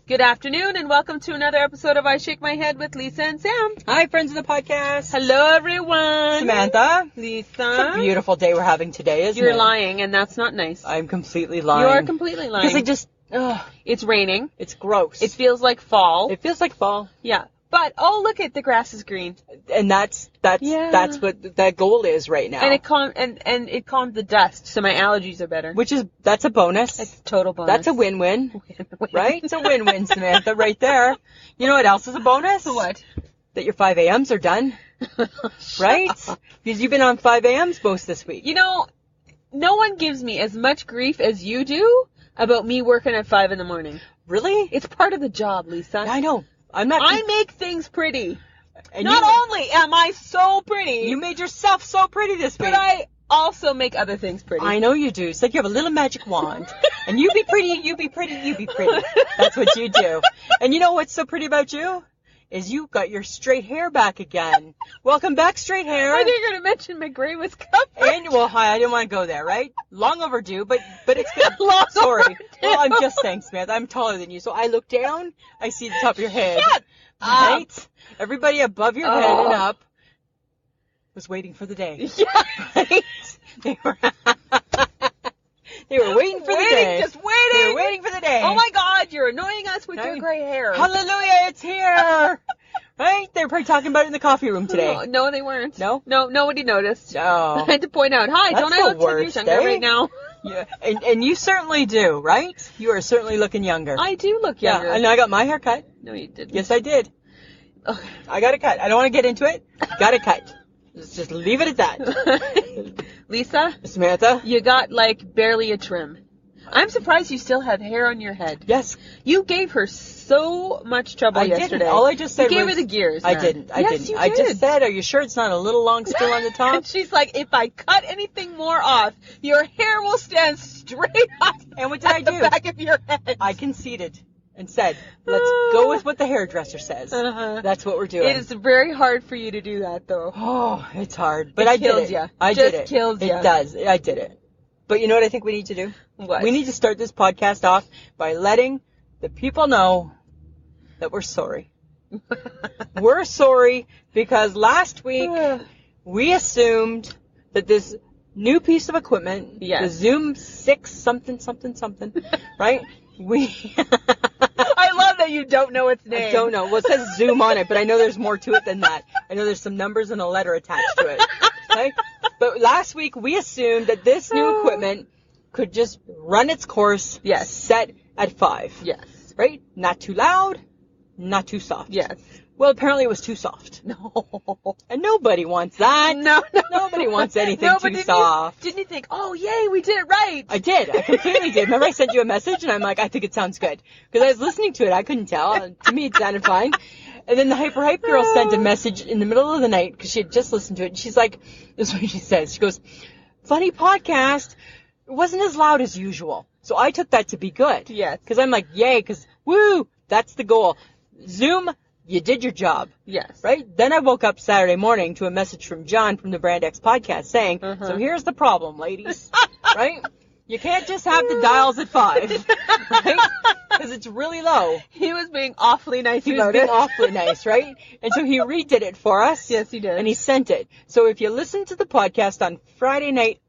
Good afternoon and welcome to another episode of I Shake My Head with Lisa and Sam. Hi, friends of the podcast. Hello, everyone. Samantha. Lisa. It's a beautiful day we're having today, isn't it? You're lying, and that's not nice. I'm completely lying. You are completely lying. Because I just... It's raining. It's gross. It feels like fall. It feels like fall. Yeah. But, look at the grass is green. And that's what that goal is right now. And it calmed the dust, so my allergies are better. That's a bonus. It's a total bonus. That's a win-win. Right? It's a win-win, Samantha, right there. You know what else is a bonus? What? That your 5 a.m.s are done. Right? Because you've been on 5 a.m.s most this week. You know, no one gives me as much grief as you do about me working at 5 in the morning. Really? It's part of the job, Lisa. I know. I make things pretty. And Not only am I so pretty. You made yourself so pretty this week. But I also make other things pretty. I know you do. It's like you have a little magic wand. And you be pretty, you be pretty, you be pretty. That's what you do. And you know what's so pretty about you? Is you got your straight hair back again. Welcome back, straight hair. I think you're going to mention my gray was covered. And, hi, I didn't want to go there, right? Long overdue, but it's good. Sorry. Overdue. Well, I'm just saying, Samantha, I'm taller than you. So I look down, I see the top of your head. Shut right? up. Everybody above your head and up was waiting for the day. Yeah. Right? They were waiting for the day. Just waiting. They were waiting for the day. Oh my God, you're annoying us with your gray hair. Hallelujah, it's here. Right? They were probably talking about it in the coffee room today. No, they weren't. No? No, nobody noticed. No. I had to point out, hi, That's don't I look 10 years younger right now? Yeah, and you certainly do, right? You are certainly looking younger. I do look younger. Yeah, and I got my hair cut. No, you didn't. Yes, I did. Okay. I got a cut. I don't want to get into it. Got a cut. Let's just leave it at that. Lisa? Samantha? You got, barely a trim. I'm surprised you still had hair on your head. Yes. You gave her so much trouble yesterday. Didn't. All I just said you gave her the gears. I didn't. Yes, you I did. just said, are you sure it's not a little long still on the top? And she's like, if I cut anything more off, your hair will stand straight up. And what did I do? The back of your head. I conceded and said, let's go with what the hairdresser says. Uh-huh. That's what we're doing. It is very hard for you to do that, though. Oh, it's hard. But I did it. You. I just did it. kills you. It does. I did it. But you know what I think we need to do? What? We need to start this podcast off by letting the people know that we're sorry. We're sorry because last week we assumed that this new piece of equipment, the Zoom 6 something, right? I love that you don't know its name. I don't know. Well, it says Zoom on it, but I know there's more to it than that. I know there's some numbers and a letter attached to it. Right? But last week we assumed that this new equipment could just run its course set at 5. Yes. Right? Not too loud, not too soft. Yes. Well, apparently it was too soft. No. And nobody wants that. No. Nobody wants anything too soft. Didn't you think, oh, yay, we did it right? I did. I completely did. Remember I sent you a message and I'm like, I think it sounds good. Because I was listening to it. I couldn't tell. To me, it sounded fine. And then the hype girl sent a message in the middle of the night because she had just listened to it. And she's like, this is what she says. She goes, funny podcast. It wasn't as loud as usual. So I took that to be good. Yes. Because I'm like, yay, because woo, that's the goal. Zoom, you did your job. Yes. Right? Then I woke up Saturday morning to a message from John from the Brand X podcast saying, so here's the problem, ladies. Right? You can't just have the dials at 5. Right? Because it's really low. He was being awfully nice He was being awfully nice, right? And so he redid it for us. Yes, he did. And he sent it. So if you listen to the podcast on Friday night,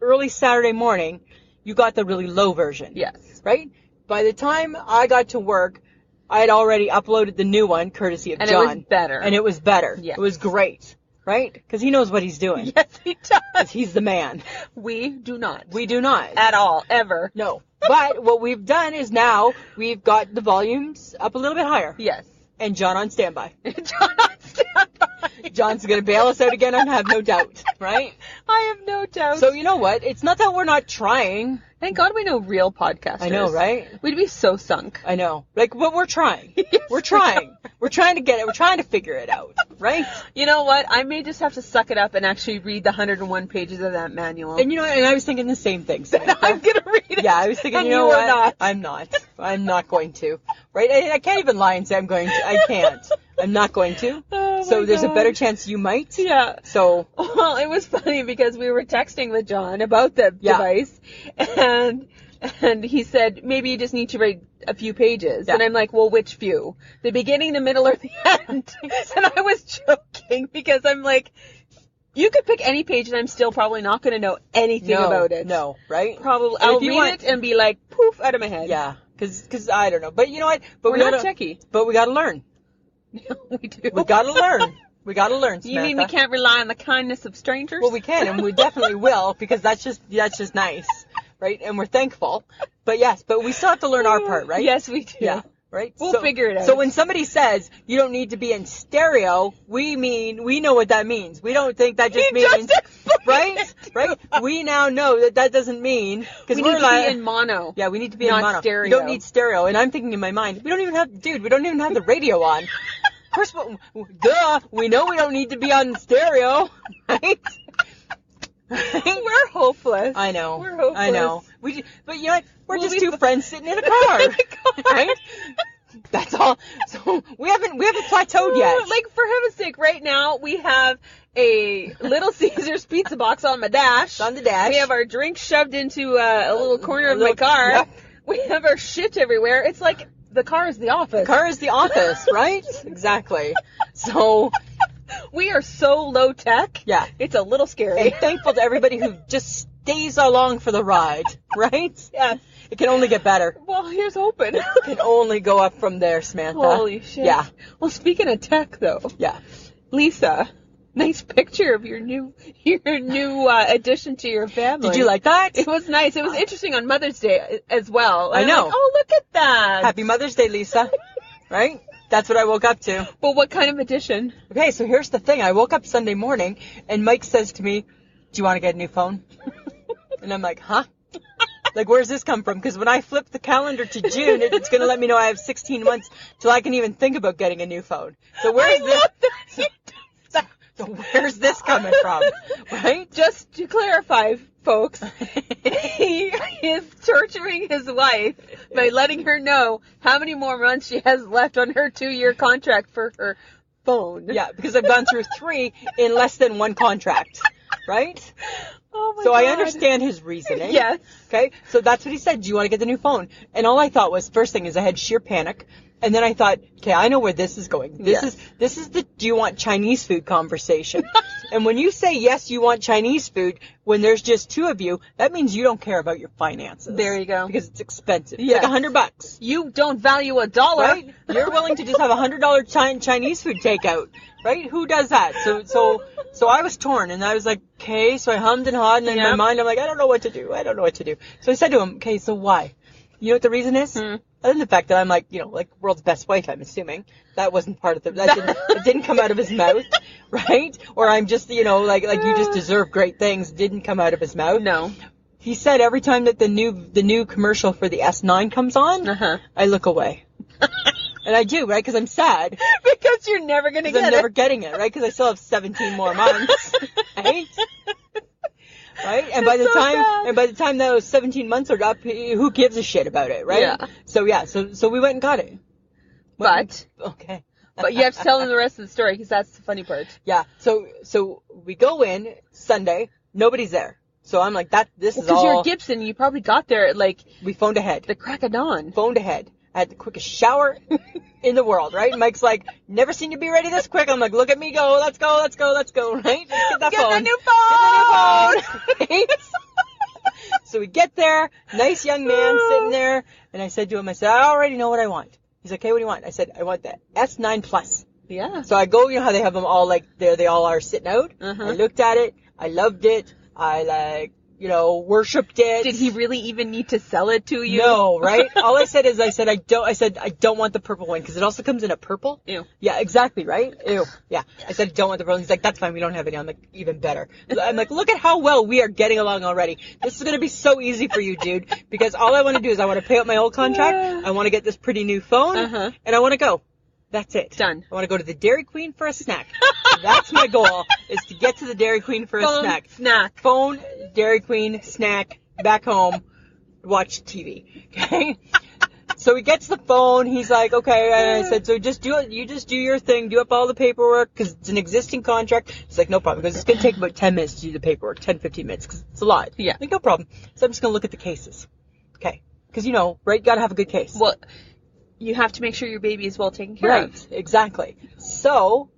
early Saturday morning, you got the really low version. Yes. Right? By the time I got to work, I had already uploaded the new one, courtesy of John. And it was better. And it was better. Yes. It was great. Right? Because he knows what he's doing. Yes, he does. 'Cause he's the man. We do not. We do not. At all. Ever. No. But what we've done is now we've got the volumes up a little bit higher. Yes. And John on standby. John on standby. John's going to bail us out again, I have no doubt. Right? I have no doubt. So you know what? It's not that we're not trying. Thank God we know real podcasters. I know, right? We'd be so sunk. I know. But we're trying. Yes, we're trying. We're trying to get it. We're trying to figure it out. Right? You know what? I may just have to suck it up and actually read the 101 pages of that manual. And you know, and I was thinking the same thing. Samantha. I'm going to read it. Yeah, I was thinking, and you know what? Not. I'm not. I'm not going to. Right? I can't even lie and say I'm going to. I can't. I'm not going to. So there's a better chance you might. Yeah. So. Well, it was funny because we were texting with John about the device, and And he said, maybe you just need to write a few pages. Yeah. And I'm like, well, which few? The beginning, the middle, or the end? And I was joking because I'm like, you could pick any page and I'm still probably not going to know anything about it. No, right? Probably. And I'll if you read want- it and be like, poof, out of my head. Yeah, because I don't know. But you know what? But We're we not gotta, techie. But we got to learn. We do. We got to learn. We got to learn, Samantha. You mean we can't rely on the kindness of strangers? Well, we can, and we definitely will, because that's just nice, right? And we're thankful. But yes, but we still have to learn our part, right? Yes, we do. Yeah. Right? We'll figure it out. So when somebody says you don't need to be in stereo, we know what that means. We don't think that just means, right? Right? We now know that doesn't mean, because we we're need to like, be in mono. yeah, we need to be not in mono. stereo. You don't need stereo. And I'm thinking in my mind, we don't even have the radio on. First of all, duh, we know we don't need to be on stereo, right? We're hopeless. I know. We're hopeless. I know. But you know what? We're We'll just be two friends sitting in a car, right? That's all. So we haven't plateaued yet. Like, for heaven's sake, right now we have a Little Caesars pizza box on my dash. It's on the dash. We have our drinks shoved into a little corner of my car. Yep. We have our shit everywhere. It's like the car is the office. The car is the office, right? Exactly. So We are so low tech. yeah, It's a little scary. and thankful to everybody who just stays along for the ride, right? Yeah. It can only get better. Well, here's hoping. It can only go up from there, Samantha. Holy shit. Yeah. Well, speaking of tech, though, Yeah. Lisa, nice picture of your new addition to your family. Did you like that? It was nice. It was interesting on Mother's Day as well. I I'm know. like, oh, look at that. Happy Mother's Day, Lisa. Right? That's what I woke up to. But what kind of addition? Okay, so here's the thing. I woke up Sunday morning, and Mike says to me, do you want to get a new phone? And I'm like, huh? Like, where's this come from? Because when I flip the calendar to June, it's going to let me know I have 16 months till I can even think about getting a new phone. So where's where's this coming from? Right? Just to clarify, folks, he is torturing his wife by letting her know how many more months she has left on her 2-year contract for her phone. Yeah, because I've gone through 3 in less than 1 contract. Right? Oh my So God. I understand his reasoning. Yes. Okay, so that's what he said. Do you want to get the new phone? And all I thought was, first thing is I had sheer panic. And then I thought, okay, I know where this is going. This is the do you want Chinese food conversation. And when you say yes, you want Chinese food, when there's just 2 of you, that means you don't care about your finances. There you go. Because it's expensive. Yes. It's like $100. You don't value a dollar. Right? You're willing to just have $100 Chinese food takeout. Right? Who does that? So I was torn, and I was like, okay, so I hummed and hawed, and in my mind I'm like, I don't know what to do. So I said to him, okay, so why? You know what the reason is? Other than the fact that I'm like, like world's best wife, I'm assuming. That wasn't part of it didn't come out of his mouth, right? Or I'm just, like you just deserve great things, didn't come out of his mouth. No. He said every time that the new commercial for the S9 comes on, I look away. And I do, right? Because I'm sad. Because you're never going to get I'm it. never getting it, right? Because I still have 17 more months, right? Right? And by the time those 17 months are up, who gives a shit about it, right? Yeah. So we went and got it. But okay. But you have to tell them the rest of the story because that's the funny part. Yeah. So we go in Sunday, nobody's there. So I'm like, this is all. Because you're Gibson, you probably got there at We phoned ahead. the crack of dawn. Phoned ahead. I had the quickest shower in the world, right? And Mike's like, never seen you be ready this quick. I'm like, look at me go. Let's go, right? Let's get that phone. The new phone! Get the new phone! So we get there, nice young man sitting there, and I said to him, I already know what I want. He's like, okay, what do you want? I said, I want the S9 Plus. Yeah. So I go, how they have them all they all are sitting out. I looked at it, I loved it, I worshipped it. Did he really even need to sell it to you? No, right? All I said is I don't want the purple one because it also comes in a purple. Ew. Yeah, exactly, right? Ew. Yeah. I said I don't want the purple. He's like, that's fine, we don't have any. I'm like, even better. I'm like, look at how well we are getting along already. This is going to be so easy for you, dude, because all I want to do is I want to pay out my old contract, I want to get this pretty new phone, and I want to go. That's it. Done. I want to go to the Dairy Queen for a snack. That's my goal, is to get to the Dairy Queen for a snack. Phone, Dairy Queen, snack, back home, watch TV. Okay? So he gets the phone, he's like, okay, and I said, so just do it, you just do your thing, do up all the paperwork, because it's an existing contract. He's like, no problem, because it's going to take about 10 minutes to do the paperwork, 10, 15 minutes, because it's a lot. Yeah. Like, no problem. So I'm just going to look at the cases. Okay. Because, you know, right, you gotta have a good case. Well, you have to make sure your baby is well taken care of. Right, exactly. So,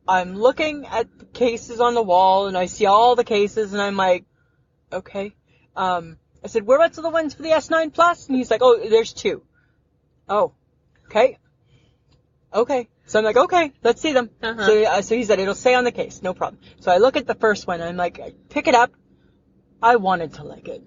I'm looking at the cases on the wall, and I see all the cases, and I'm like, okay. I said, whereabouts are the ones for the S9 Plus? And he's like, oh, there's 2. Oh, okay. Okay. So I'm like, okay, let's see them. So he said, it'll say on the case, no problem. So I look at the first one, and I'm like, I pick it up. I wanted to like it.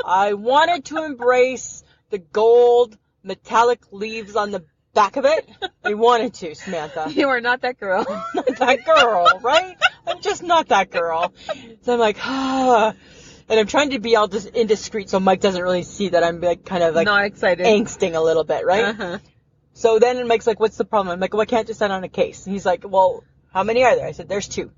I wanted to embrace the gold metallic leaves on the back of it. I wanted to, Samantha. You are not that girl. Not that girl, right? I'm just not that girl. So I'm like, and I'm trying to be all indiscreet so Mike doesn't really see that I'm like kind of like not excited, angsting a little bit, right? So then Mike's like, what's the problem? I'm like, well, I can't just set on a case. And he's like, well, how many are there? I said, there's 2.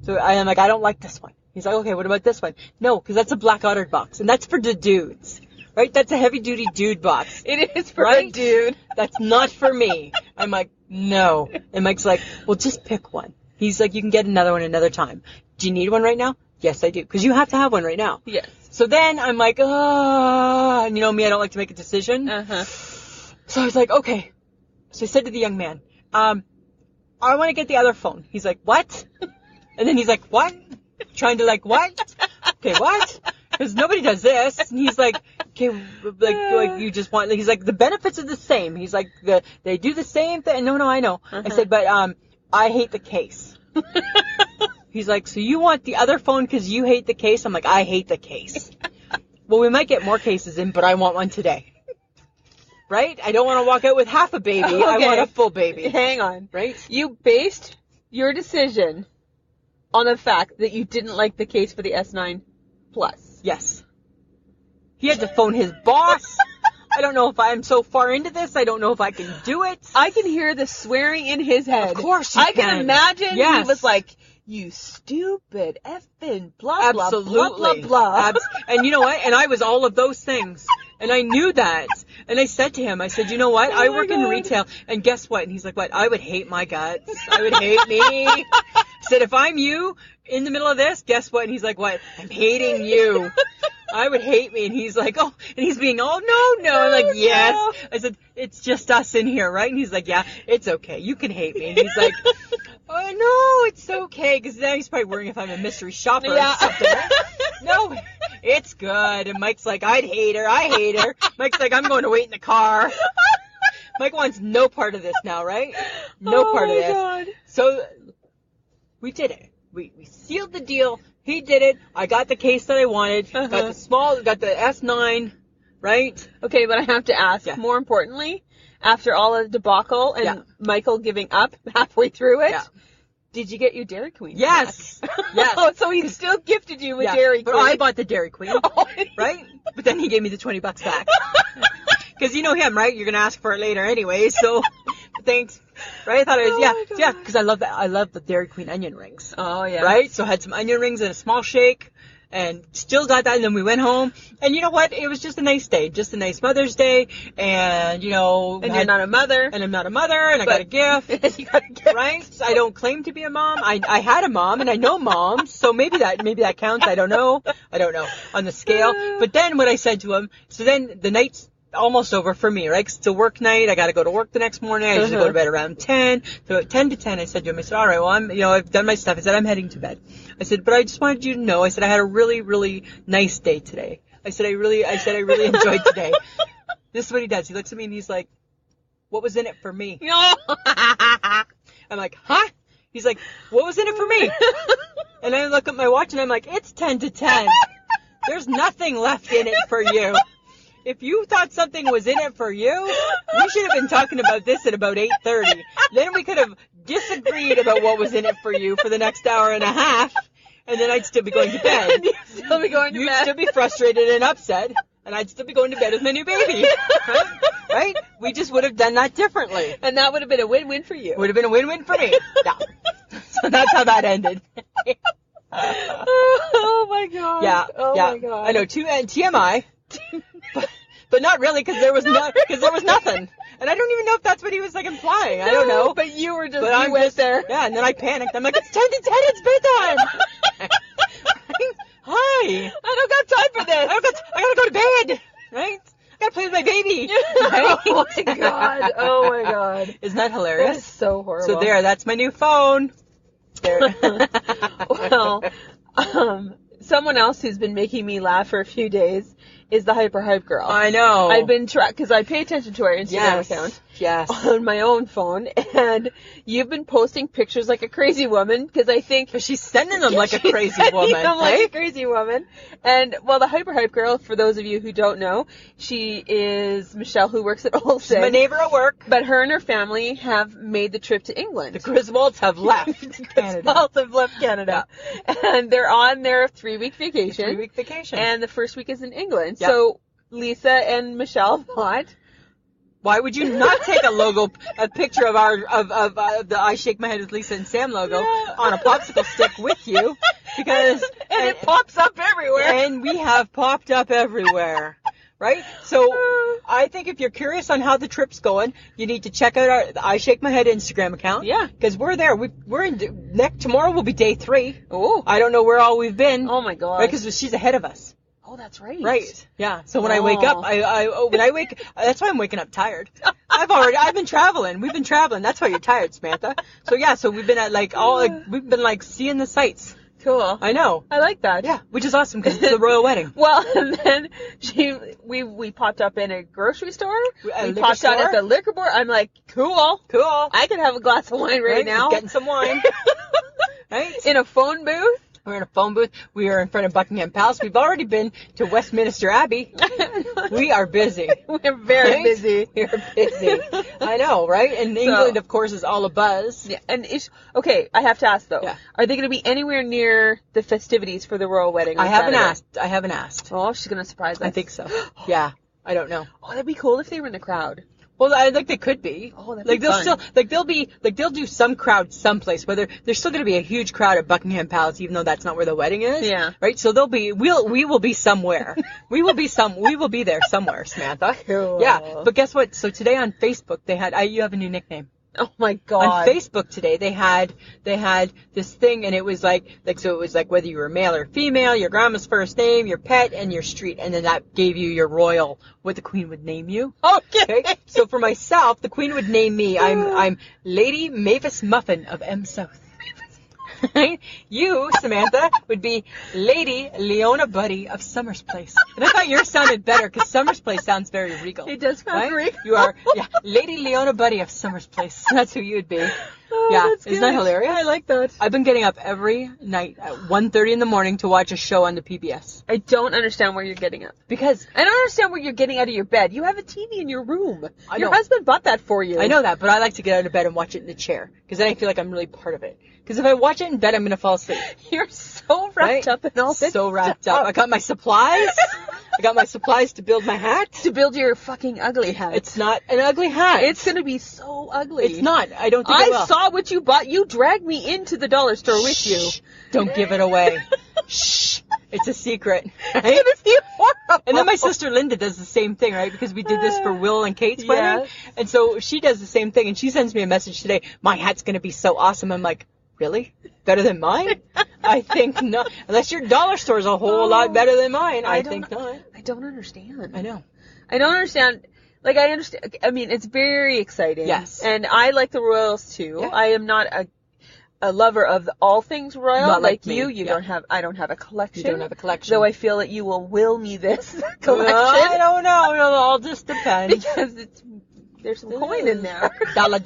So I'm like, I don't like this one. He's like, okay, what about this one? No, because that's a black otter box, and that's for the dudes. Right? That's a heavy-duty dude box. It is for a dude. That's not for me. I'm like, no. And Mike's like, well, just pick one. He's like, you can get another one another time. Do you need one right now? Yes, I do. Because you have to have one right now. Yes. So then I'm like, and you know me, I don't like to make a decision. So I was like, okay. So I said to the young man, I want to get the other phone. He's like, what? And then he's like, what? Trying to like, what? Okay, what? Because nobody does this. And he's like, okay, like you just want, he's like, the benefits are the same. He's like, they do the same thing. No, I know. I said, but I hate the case. He's like, so you want the other phone because you hate the case? I'm like, I hate the case. Well, we might get more cases in, but I want one today. Right? I don't want to walk out with half a baby. Okay. I want a full baby. Hang on. Right? You based your decision on the fact that you didn't like the case for the S9 Plus. Yes. He had to phone his boss. I don't know if I'm so far into this. I don't know if I can do it. I can hear the swearing in his head. Of course you can. I can imagine he was like, you stupid effing blah, blah, blah, blah, blah. And you know what? And I was all of those things. And I knew that. And I said to him, I said, you know what? I work in retail. And guess what? And he's like, what? I would hate my guts. I would hate me. I said, if I'm you in the middle of this, guess what? And he's like, what? I'm hating you. I would hate me. And he's like, oh, and he's being all, no. I'm like, yes. No. I said, it's just us in here, right? And he's like, yeah, it's okay. You can hate me. And he's like, oh, no, it's okay. Because now he's probably worrying if I'm a mystery shopper or something. Right? No, it's good. And Mike's like, I hate her. Mike's like, I'm going to wait in the car. Mike wants no part of this now, right? No part of this. God. So we did it. We sealed the deal. He did it. I got the case that I wanted. Got the S9, right? Okay, but I have to ask, more importantly, after all of the debacle and Michael giving up halfway through it, did you get your Dairy Queen? Yes. Yes. Oh, so he still gifted you with Dairy Queen. But I bought the Dairy Queen, right? But then he gave me the $20 back. Because you know him, right? You're going to ask for it later anyway, so thanks. Right? I thought it was, because I love that. I love the Dairy Queen onion rings. Oh, yeah. Right? So I had some onion rings and a small shake, and still got that, and then we went home, and you know what? It was just a nice day, just a nice Mother's Day, and, you know. And you're not a mother. And I'm not a mother, and I got a gift. You got a gift. Right? I don't claim to be a mom. I had a mom, and I know moms, so maybe that counts. I don't know on the scale. But then what I said to him, so then the night's almost over for me, right? 'Cause it's a work night. I got to go to work the next morning. I usually go to bed around 10. So at 10 to 10, I said to him, I said, all right, well, I've done my stuff. I said, I'm heading to bed. I said, but I just wanted you to know, I said, I had a really, really nice day today. I said, I really enjoyed today. This is what he does. He looks at me and he's like, what was in it for me? I'm like, huh? He's like, what was in it for me? And I look at my watch and I'm like, it's 10 to 10. There's nothing left in it for you. If you thought something was in it for you, we should have been talking about this at about 8:30. Then we could have disagreed about what was in it for you for the next hour and a half, and then I'd still be going to bed. You'd still be going to bed. You'd still be frustrated and upset, and I'd still be going to bed with my new baby. Right? We just would have done that differently. And that would have been a win-win for you. Would have been a win-win for me. Yeah. So that's how that ended. Oh, my God. Yeah. Oh, yeah. my God. I know, TMI. But not really, because there was nothing, and I don't even know if that's what he was like implying. No, I don't know. But you were just went there. Yeah, and then I panicked. I'm like, it's 10 to 10. It's bedtime. Hi. I don't got time for this. I gotta go to bed. Right? I gotta play with my baby. Right? Oh my god. Oh my god. Isn't that hilarious? That's so horrible. So there, that's my new phone. There. Well, someone else who's been making me laugh for a few days is the hype girl. I know. I've been because I pay attention to our Instagram account. Yes. On my own phone, and you've been posting pictures like a crazy woman because I think she's sending them like a crazy woman. Like a crazy woman. And well, the hype girl, for those of you who don't know, she is Michelle, who works at Olsen. She's my neighbor at work. But her and her family have made the trip to England. The Griswolds have left Canada. Griswolds have left Canada, and they're on their 3-week vacation. 3-week vacation. And the first week is in England. Yep. So Lisa and Michelle thought, why would you not take a picture of the I Shake My Head with Lisa and Sam logo on a popsicle stick with you? Because and it pops up everywhere. And we have popped up everywhere. Right? So I think if you're curious on how the trip's going, you need to check out the I Shake My Head Instagram account. Yeah. Because we're there. We're in tomorrow will be day 3. Oh. I don't know where all we've been. Oh my god. Right? Because she's ahead of us. Oh, that's right. Right. Yeah. So when I wake up, that's why I'm waking up tired. I've been traveling. We've been traveling. That's why you're tired, Samantha. So yeah, so we've been at we've been seeing the sights. Cool. I know. I like that. Yeah, which is awesome because it's the royal wedding. Well, and then we popped up in a grocery store. We popped out at the liquor board. I'm like, cool. I could have a glass of wine right now. Getting some wine. Right? In a phone booth. We're in a phone booth. We are in front of Buckingham Palace. We've already been to Westminster Abbey. We are busy. We're very busy. We're busy. I know, right? And England, of course, is all abuzz. Yeah, and okay, I have to ask though. Yeah. Are they going to be anywhere near the festivities for the royal wedding? I haven't asked. Oh, she's going to surprise us. I think so. Yeah. I don't know. Oh, that'd be cool if they were in the crowd. Well, I think they could be. Oh, that'd be fun. They'll do some crowd someplace. Whether there's still going to be a huge crowd at Buckingham Palace, even though that's not where the wedding is. Yeah. Right. So we will be somewhere. we will be there somewhere, Samantha. Cool. Yeah. But guess what? So today on Facebook you have a new nickname. Oh my god. On Facebook today they had this thing, and it was like whether you were male or female, your grandma's first name, your pet, and your street, and then that gave you your royal, what the Queen would name you. Okay. So for myself, the Queen would name me, I'm Lady Mavis Muffin of M South. You, Samantha, would be Lady Leona Buddy of Summers Place. And I thought yours sounded better because Summers Place sounds very regal. It does sound regal. You are, Lady Leona Buddy of Summers Place. That's who you would be. Oh, Isn't that hilarious? I like that. I've been getting up every night at 1:30 in the morning to watch a show on the PBS. I don't understand where you're getting up. Because I don't understand where you're getting out of your bed. You have a TV in your room. Your know. husband bought that for you. I know that, but I like to get out of bed and watch it in the chair because then I feel like I'm really part of it. Because if I watch it in bed, I'm going to fall asleep. You're so wrapped up in all this. So wrapped up. I got my supplies. I got my supplies to build my hat. To build your fucking ugly hat. It's not an ugly hat. It's going to be so ugly. It's not. I don't think it will. I saw what you bought. You dragged me into the dollar store with you. Don't give it away. Shh. It's a secret. Right? It's going to be horrible. And then my sister Linda does the same thing, right? Because we did this for Will and Kate's wedding. And so she does the same thing. And she sends me a message today. My hat's going to be so awesome. I'm like, really? Better than mine? I think not. Unless your dollar store is a whole lot better than mine. I think not. I don't understand. I know. I don't understand. Like, I understand. I mean, it's very exciting. Yes. And I like the royals, too. Yeah. I am not a lover of all things royal. Not like you. me. You don't have, I don't have a collection. You don't have a collection. Though I feel that you will will me this collection. I don't know. It'll all just depend. Because there's some coin in there. Dollar.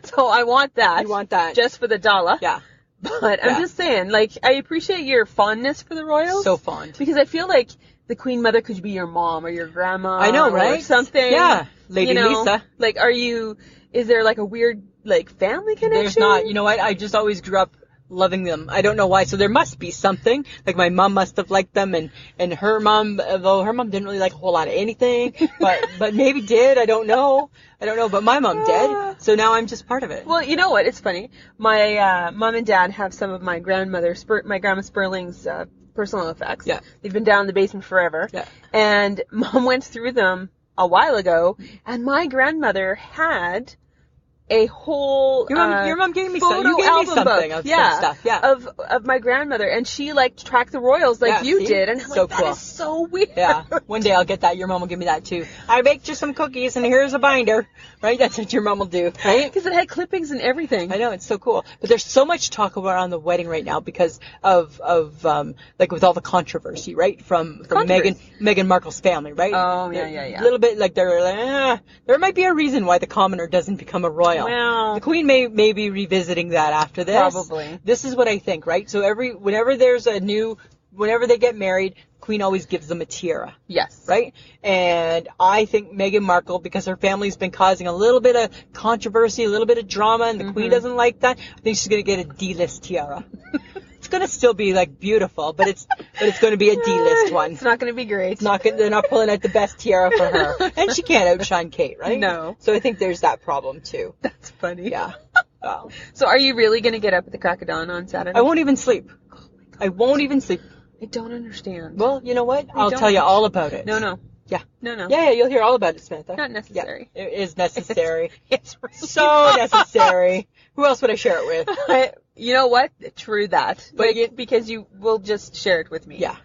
So I want that. You want that. Just for the dollar. Yeah. But I'm just saying, like, I appreciate your fondness for the royals. So fond. Because I feel like the Queen Mother could be your mom or your grandma. I know, right? Or something. Yeah. Lady Lisa. Like, is there like a weird, like, family connection? There's not. You know what? I just always grew up loving them. I don't know why. So there must be something. Like my mom must have liked them, and her mom, though her mom didn't really like a whole lot of anything, but maybe did. I don't know. But my mom did. So now I'm just part of it. Well, you know what? It's funny. My mom and dad have some of my grandma Sperling's personal effects. Yeah. They've been down in the basement forever. Yeah. And Mom went through them a while ago, and my grandmother had a whole Your mom gave me some. photo You gave me album something book, of some stuff. Yeah. of my grandmother, and she like tracked the royals like Yeah, you see? did, and I'm So like, that cool. is so weird. Yeah. One day I'll get that. Your mom will give me that too. I baked you some cookies and here's a binder. Right? That's what your mom will do. Right? Because it had clippings and everything. I know, it's so cool. But there's so much talk about on the wedding right now because of like with all the controversy, right? From Meghan Markle's family, right? Oh, yeah. A little bit like they're like, there might be a reason why the commoner doesn't become a royal. Well, the Queen may be revisiting that after this. Probably. This is what I think, right? So whenever they get married, Queen always gives them a tiara. Yes. Right? And I think Meghan Markle, because her family's been causing a little bit of controversy, a little bit of drama, and the Queen doesn't like that, I think she's going to get a D-list tiara. It's going to still be like beautiful, but it's going to be a D-list one. It's not going to be great. They're not pulling out the best tiara for her. And she can't outshine Kate, right? No. So I think there's that problem too. That's funny. Yeah. Wow. So are you really going to get up at the crack of dawn on Saturday? I won't even sleep. I won't even sleep. I don't understand. Well, you know what? I'll tell you all about it. No. Yeah. No. Yeah, you'll hear all about it, Samantha. Not necessary. Yeah, it is necessary. It's really so necessary. Who else would I share it with? You know what? True that. But because you will just share it with me. Yeah.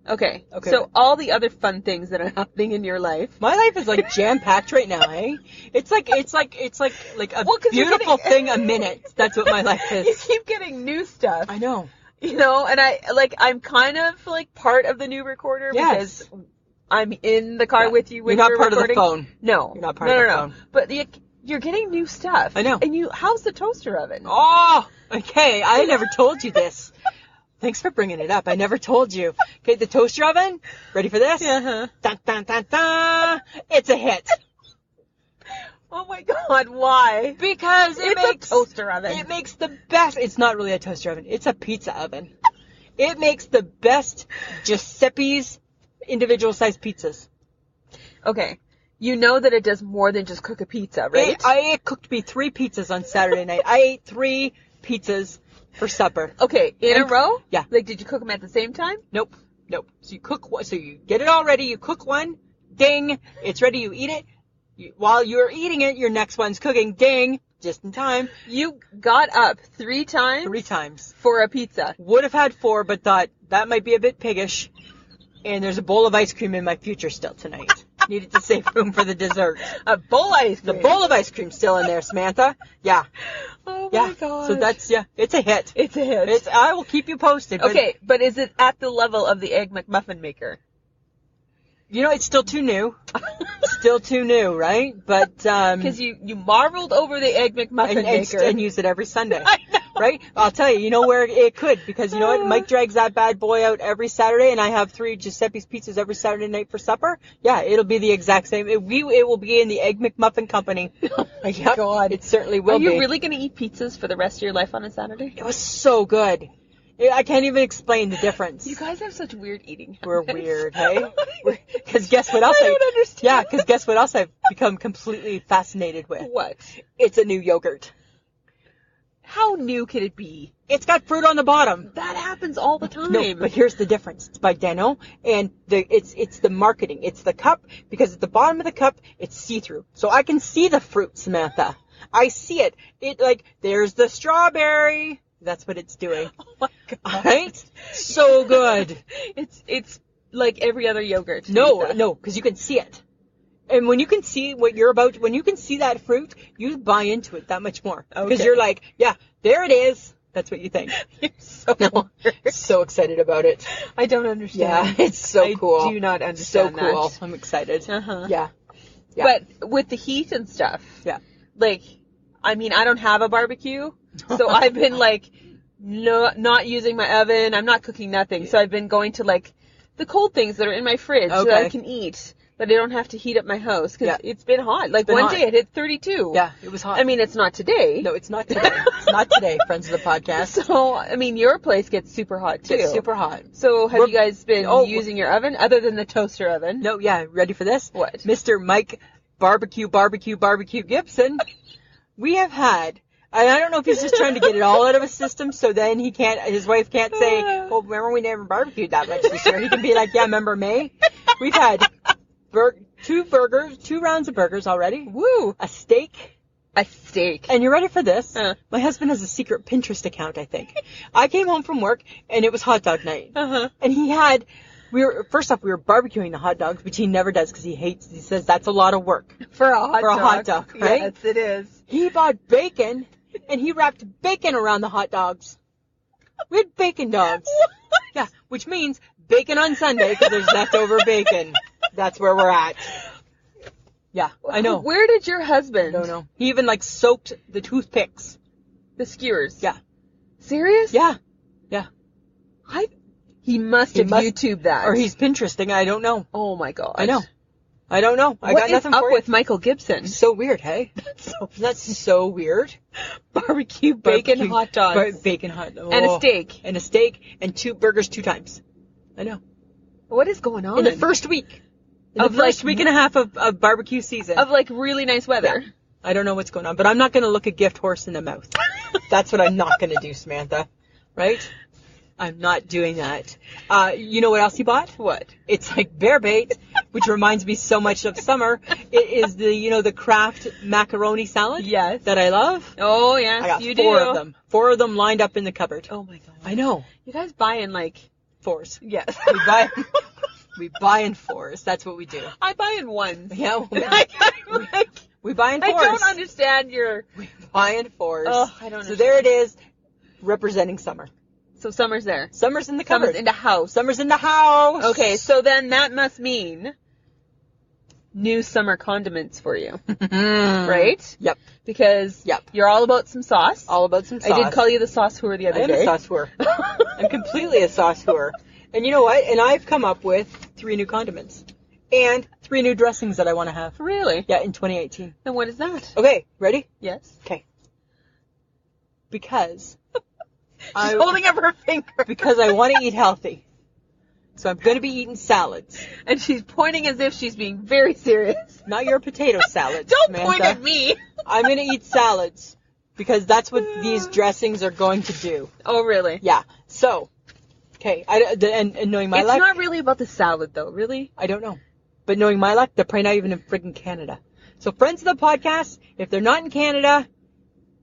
Okay. So all the other fun things that are happening in your life. My life is like jam packed right now, eh? It's like a beautiful thing a minute. That's what my life is. You keep getting new stuff. I know. You know, and I'm kind of like part of the new recorder because I'm in the car with you when you're not we're part recording. of the phone. No. You're not part of the phone. But you're getting new stuff. I know. And how's the toaster oven? Oh, okay. I never told you this. Thanks for bringing it up. I never told you. Okay, the toaster oven. Ready for this? Uh-huh. Dun, dun, dun, dun. It's a hit. Oh my God, why? Because it's a toaster oven. It makes the best. It's not really a toaster oven. It's a pizza oven. It makes the best Giuseppe's individual sized pizzas. Okay. You know that it does more than just cook a pizza, right? It cooked me 3 pizzas on Saturday night. I ate 3 pizzas for supper. Okay, in a row? Yeah. Like, did you cook them at the same time? Nope. So you cook one. So you get it all ready. You cook one. Ding. It's ready. You eat it. While you're eating it, your next one's cooking. Ding. Just in time. You got up 3 times? 3 times. For a pizza. Would have had 4, but thought that might be a bit piggish. And there's a bowl of ice cream in my future still tonight. Needed to save room for the dessert. A bowl of ice cream. The bowl of ice cream still in there, Samantha. Yeah. Oh my God. So that's, it's a hit. It's a hit. I will keep you posted. Okay, but is it at the level of the Egg McMuffin maker? You know, it's still too new. Still too new, right? But, because you marveled over the Egg McMuffin maker. And use it every Sunday. I know. Right? I'll tell you know where it could, because you know what? Mike drags that bad boy out every Saturday, and I have 3 Giuseppe's pizzas every Saturday night for supper. Yeah, it'll be the exact same. It will be in the Egg McMuffin company. Oh my God. It certainly will be. Are you really going to eat pizzas for the rest of your life on a Saturday? It was so good. I can't even explain the difference. You guys have such weird eating habits. We're weird, hey? Because guess what else I don't understand. Yeah, because guess what else I've become completely fascinated with? What? It's a new yogurt. How new can it be? It's got fruit on the bottom. That happens all the time. No, but here's the difference. It's by Dano, and it's the marketing. It's the cup, because at the bottom of the cup, it's see-through. So I can see the fruit, Samantha. I see it. There's the strawberry. That's what it's doing. Oh my God. Right? So good. It's like every other yogurt. No, because you can see it. And when you can see when you can see that fruit, you buy into it that much more. Because you're like, yeah, there it is. That's what you think. You're so excited about it. I don't understand. Yeah, it's so cool. I do not understand so cool. that. I'm excited. Uh-huh. Yeah. But with the heat and stuff. Yeah. I don't have a barbecue, so I've been not using my oven. I'm not cooking nothing. So I've been going to the cold things that are in my fridge that I can eat. But I don't have to heat up my house because it's been hot. One day it hit 32. Yeah, it was hot. I mean, it's not today. No, it's not today. It's not today, friends of the podcast. So, your place gets super hot too. It's super hot. So have you guys been using your oven other than the toaster oven? No, yeah. Ready for this? What? Mr. Mike Barbecue Gibson. We have had, and I don't know if he's just trying to get it all out of his system, so then his wife can't say, well, remember we never barbecued that much this year. He can be like, yeah, remember May? We've had 2 rounds of burgers already. Woo! A steak A steak. And you ready for this? My My husband has a secret Pinterest account, I think. I came home from work, and it was hot dog night. Uh-huh. And first off, we were barbecuing the hot dogs, which he never does because he says that's a lot of work. For a hot dog. Right? Yes, it is. He bought bacon, and he wrapped bacon around the hot dogs. We had bacon dogs. Yeah, which means bacon on Sunday because there's leftover bacon. That's where we're at. Yeah, I know. Where did your husband? I don't know. He even like soaked the toothpicks. The skewers. Yeah. Serious? Yeah. He must have YouTubed that. Or he's Pinteresting. I don't know. Oh my god. I know. I don't know. I got nothing up for with Michael Gibson? So weird, hey? That's so weird. Barbecue bacon hot dogs. Bacon hot dogs. And a steak. And a steak and 2 burgers 2 times. I know. What is going on? In the first week. Of the first like- week and a half of barbecue season. Of like really nice weather. Yeah. I don't know what's going on, but I'm not going to look a gift horse in the mouth. That's what I'm not going to do, Samantha. Right? I'm not doing that. You know what else he bought? What? It's like bear bait, which reminds me so much of summer. It is the Kraft macaroni salad. Yes. That I love. Oh yes, I got you 4 do. of them. 4 of them lined up in the cupboard. Oh my god. I know. You guys buy in like 4s. yes. We buy in 4s. That's what we do. I buy in ones. Yeah. We buy in 4s. I don't understand your. We buy in 4s. Oh, I don't. So there it is, representing summer. So summer's there. Summer's in the cupboard. Summer's in the house. Summer's in the house. Okay, so then that must mean new summer condiments for you, right? Yep. Because you're all about some sauce. All about some sauce. I did call you the sauce whore the other day. I am a sauce whore. I'm completely a sauce whore. And you know what? And I've come up with 3 new condiments. And 3 new dressings that I want to have. Really? Yeah, in 2018. And what is that? Okay, ready? Yes. Okay. Because She's holding up her finger. Because I want to eat healthy. So I'm going to be eating salads. And she's pointing as if she's being very serious. Not your potato salads, Don't Samantha. point at me. I'm going to eat salads. Because that's what these dressings are going to do. Oh, really? Yeah. So, okay. And knowing my luck. It's not really about the salad, though, really? I don't know. But knowing my luck, they're probably not even in friggin' Canada. So friends of the podcast, if they're not in Canada,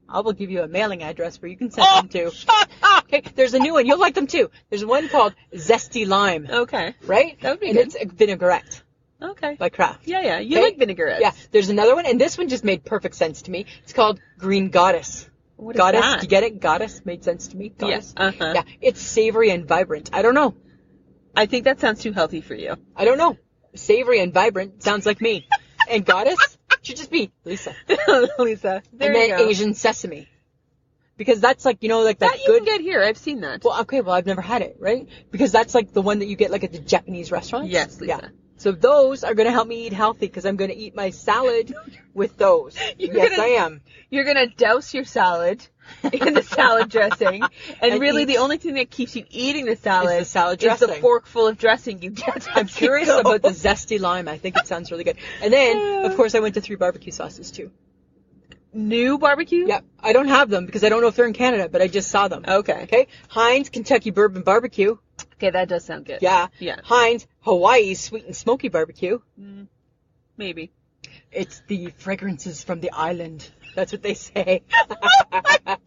I will give you a mailing address where you can send them to. Shut up! Okay, there's a new one. You'll like them too. There's one called Zesty Lime. Okay. Right? That would be and good. it's a vinaigrette Okay. by Kraft. Yeah. You Okay? like vinaigrettes. Yeah. There's another one, and this one just made perfect sense to me. It's called Green Goddess. What is Goddess, that? do you get it? Goddess made sense to me. Goddess. Yes. Uh-huh. Yeah. It's savory and vibrant. I don't know. I think that sounds too healthy for you. I don't know. Savory and vibrant sounds like me. And Goddess should just be Lisa. Lisa. There And you then go. Asian sesame. Because that's like, like that you good. can get here. I've seen that. Well, okay, I've never had it, right? Because that's like the one that you get like at the Japanese restaurants. Yes, Lisa. Yeah. So those are going to help me eat healthy because I'm going to eat my salad with those. Yes, I am. You're going to douse your salad in the salad dressing. And really eat- the only thing that keeps you eating the salad Is the salad is the dressing. fork full of dressing you get. I'm curious about the zesty lime. I think it sounds really good. And then, of course, I went to 3 barbecue sauces too. New barbecue? Yep. I don't have them because I don't know if they're in Canada, but I just saw them. Okay. Okay. Heinz Kentucky Bourbon Barbecue. Okay, that does sound good. Yeah. Yeah. Heinz Hawaii Sweet and Smoky Barbecue. Maybe. It's the fragrances from the island. That's what they say.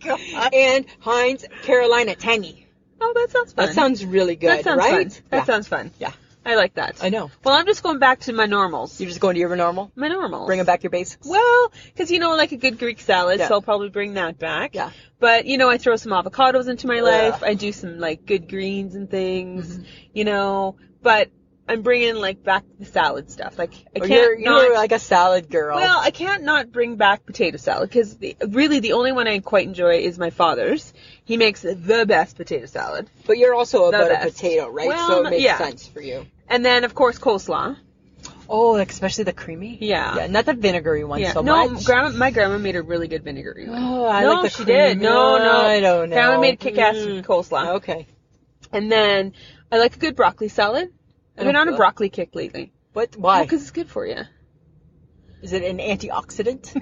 God. And Heinz Carolina Tangy. Oh, that sounds fun. That sounds really good, That sounds right? fun. That sounds fun. Yeah. I like that. I know. Well, I'm just going back to my normals. You're just going to your normal? My normals. Bringing back your basics? Well, because like a good Greek salad, Yeah. so I'll probably bring that back. Yeah. But, I throw some avocados into my life. Yeah. I do some, good greens and things, Mm-hmm. But I'm bringing, back the salad stuff. I can't You're like a salad girl. Well, I can't not bring back potato salad, because really the only one I quite enjoy is my father's. He makes the best potato salad. But you're also about a best. potato, right? Well, so it makes yeah. sense for you. And then, of course, coleslaw. Oh, especially the creamy? Yeah. Yeah, not the vinegary one so no, much. my grandma made a really good vinegary one. Oh, I no, like the she creamy. did. No, I don't know. Grandma made kick-ass coleslaw. Okay. And then I like a good broccoli salad. I've been on a Okay. broccoli kick lately. What? Why? Because it's good for you. Is it an antioxidant?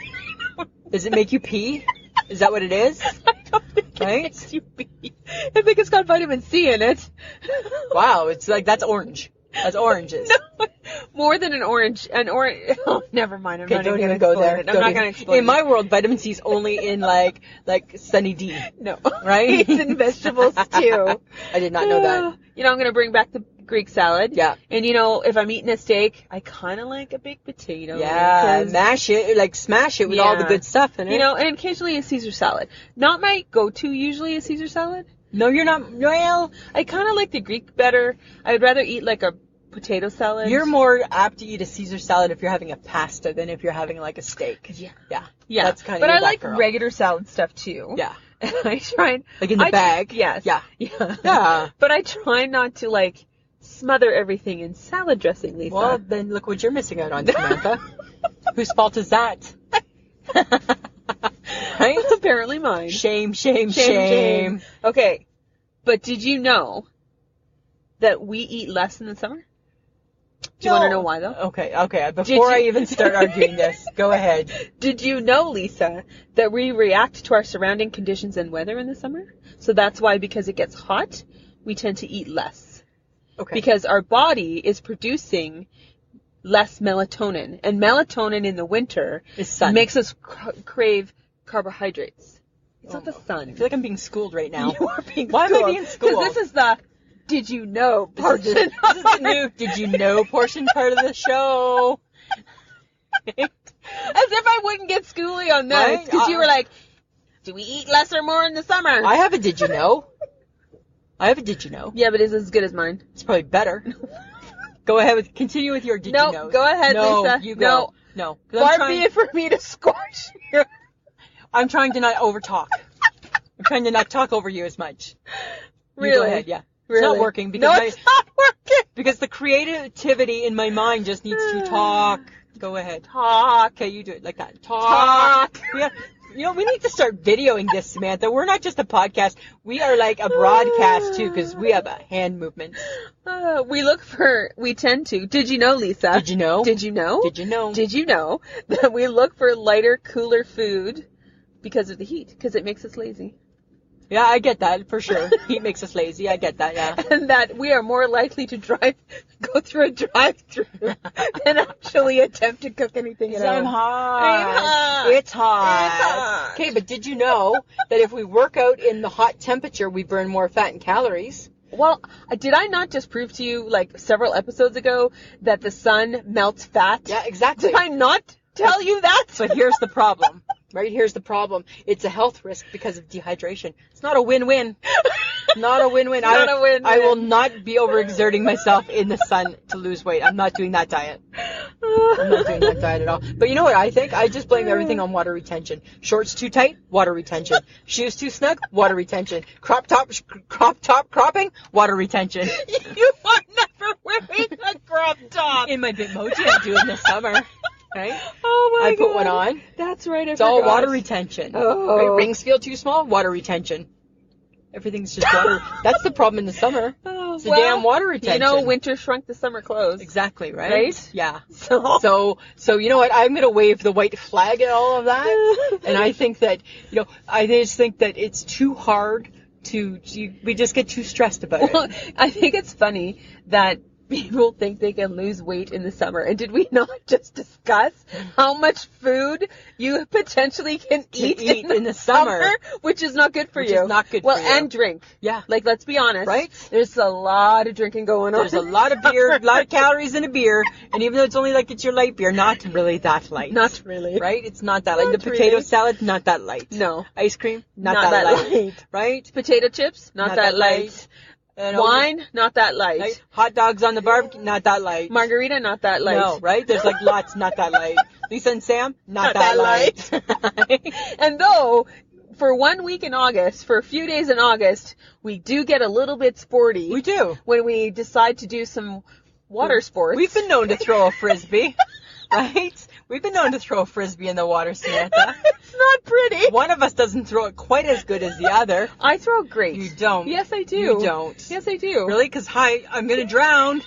Does it make you pee? Is that what it is? I don't think Right? it makes you pee. I think it's got vitamin C in it. Wow, it's like, that's orange. That's oranges. No, more than an orange. Oh, never mind. I'm Okay, not don't even even gonna go there. explain it. I'm not going to explain In my world, vitamin C is only in like Sunny D. No. Right? It's in vegetables too. I did not know that. You know, I'm going to bring back the Greek salad. Yeah. And you know, if I'm eating a steak, I kind of like a baked potato. Yeah, 'cause, mash it, like smash it with all the Yeah. good stuff in it. you know, and occasionally a Caesar salad. Not my go-to usually a Caesar salad. No, you're not. Well, I kind of like the Greek better. I would rather eat like a potato salad. you're more apt to eat a Caesar salad if you're having a pasta than if you're having like a steak. Yeah. Yeah. Yeah. That's kind of But your I like girl. regular salad stuff too. Yeah. And I try. Like in the bag. Yes. Yeah. Yeah. Yeah. But I try not to like smother everything in salad dressing, Lisa. Well, then look what you're missing out on, Samantha. Whose fault is that? Right? Apparently mine. Shame, shame, shame. Okay. But did you know that we eat less in the summer? Do you want to know why though? Okay. Before I even start arguing this, go ahead. Did you know, Lisa, that we react to our surrounding conditions and weather in the summer? So that's why, because it gets hot, we tend to eat less. Okay. Because our body is producing less melatonin. And melatonin in the winter Is sun. makes us crave carbohydrates. It's not the sun. I feel like I'm being schooled right now. You are being Why am I schooled. being schooled? Because this is the did you know portion. This is the new did you know portion part of the show. As if I wouldn't get schooly on this. Right? Because you were like, do we eat less or more in the summer? I have a did you know. Yeah, but it's as good as mine. It's probably better. Go ahead continue with your did No, you know. go ahead, no, Lisa. You go. No. 'Cause Far be it for me to squash you. I'm trying to not over talk. I'm trying to not talk over you as much. You Really? go ahead, yeah. Really? It's not working because No, it's not working. because the creativity in my mind just needs to talk. Go ahead. Talk. Okay, you do it like that. Talk. Talk. Yeah. You know, we need to start videoing this, Samantha. We're not just a podcast. We are like a broadcast, too, because we have hand movements. We tend to. Did you know, Lisa? Did you know? Did you know? Did you know? Did you know that we look for lighter, cooler food because of the heat? Because it makes us lazy. Yeah, I get that, for sure. Heat makes us lazy. I get that, yeah. And that we are more likely to go through a drive-through than actually attempt to cook anything at home. I'm hot. I'm hot. It's hot. It's hot. Okay, but did you know that if we work out in the hot temperature, we burn more fat and calories? Well, did I not just prove to you, like, several episodes ago that the sun melts fat? Yeah, exactly. Did I not tell you that? But here's the problem. Right? Here's the problem. It's a health risk because of dehydration. It's not a win-win. Not a win-win. Not a win-win. I will not be overexerting myself in the sun to lose weight. I'm not doing that diet. I'm not doing that diet at all. But you know what I think? I just blame everything on water retention. Shorts too tight, water retention. Shoes too snug, water retention. Crop top cropping, water retention. You are never wearing a crop top. In my Bitmoji I'm doing this summer. Right? Oh my God. I put one on. That's right. It's all water retention. Oh. Right? Rings feel too small, water retention. Everything's just water. That's the problem in the summer. Oh, It's the damn water retention. You know, winter shrunk the summer clothes. Exactly, right? Right? Yeah. So So you know what? I'm going to wave the white flag at all of that. And I think that, I just think that it's too hard we just get too stressed about Well, it. I think it's funny that people think they can lose weight in the summer. And did we not just discuss how much food you potentially can eat in the summer? Which is not good for Which you. is not good well, for you. and drink. Yeah. Like, let's be honest. Right? There's a lot of drinking going on. There's a lot of beer, a lot of calories in a beer, and even though it's only like it's your light beer, not really that light. Not really. Right? It's not that light. Not The potato really. salad, not that light. No. Ice cream, not that light. Right? Potato chips, not that light. And Wine, not that light. right? Hot dogs on the barbecue, not that light. Margarita, not that light. No, right? There's like lots, not that light. Lisa and Sam, not that light. And though, for 1 week in August, for a few days in August, we do get a little bit sporty. We do. When we decide to do some water sports. We've been known to throw a frisbee, right? We've been known to throw a frisbee in the water, Samantha. It's not pretty. One of us doesn't throw it quite as good as the other. I throw great. You don't. Yes, I do. You don't. Yes, I do. Really? Because, I'm going to drown,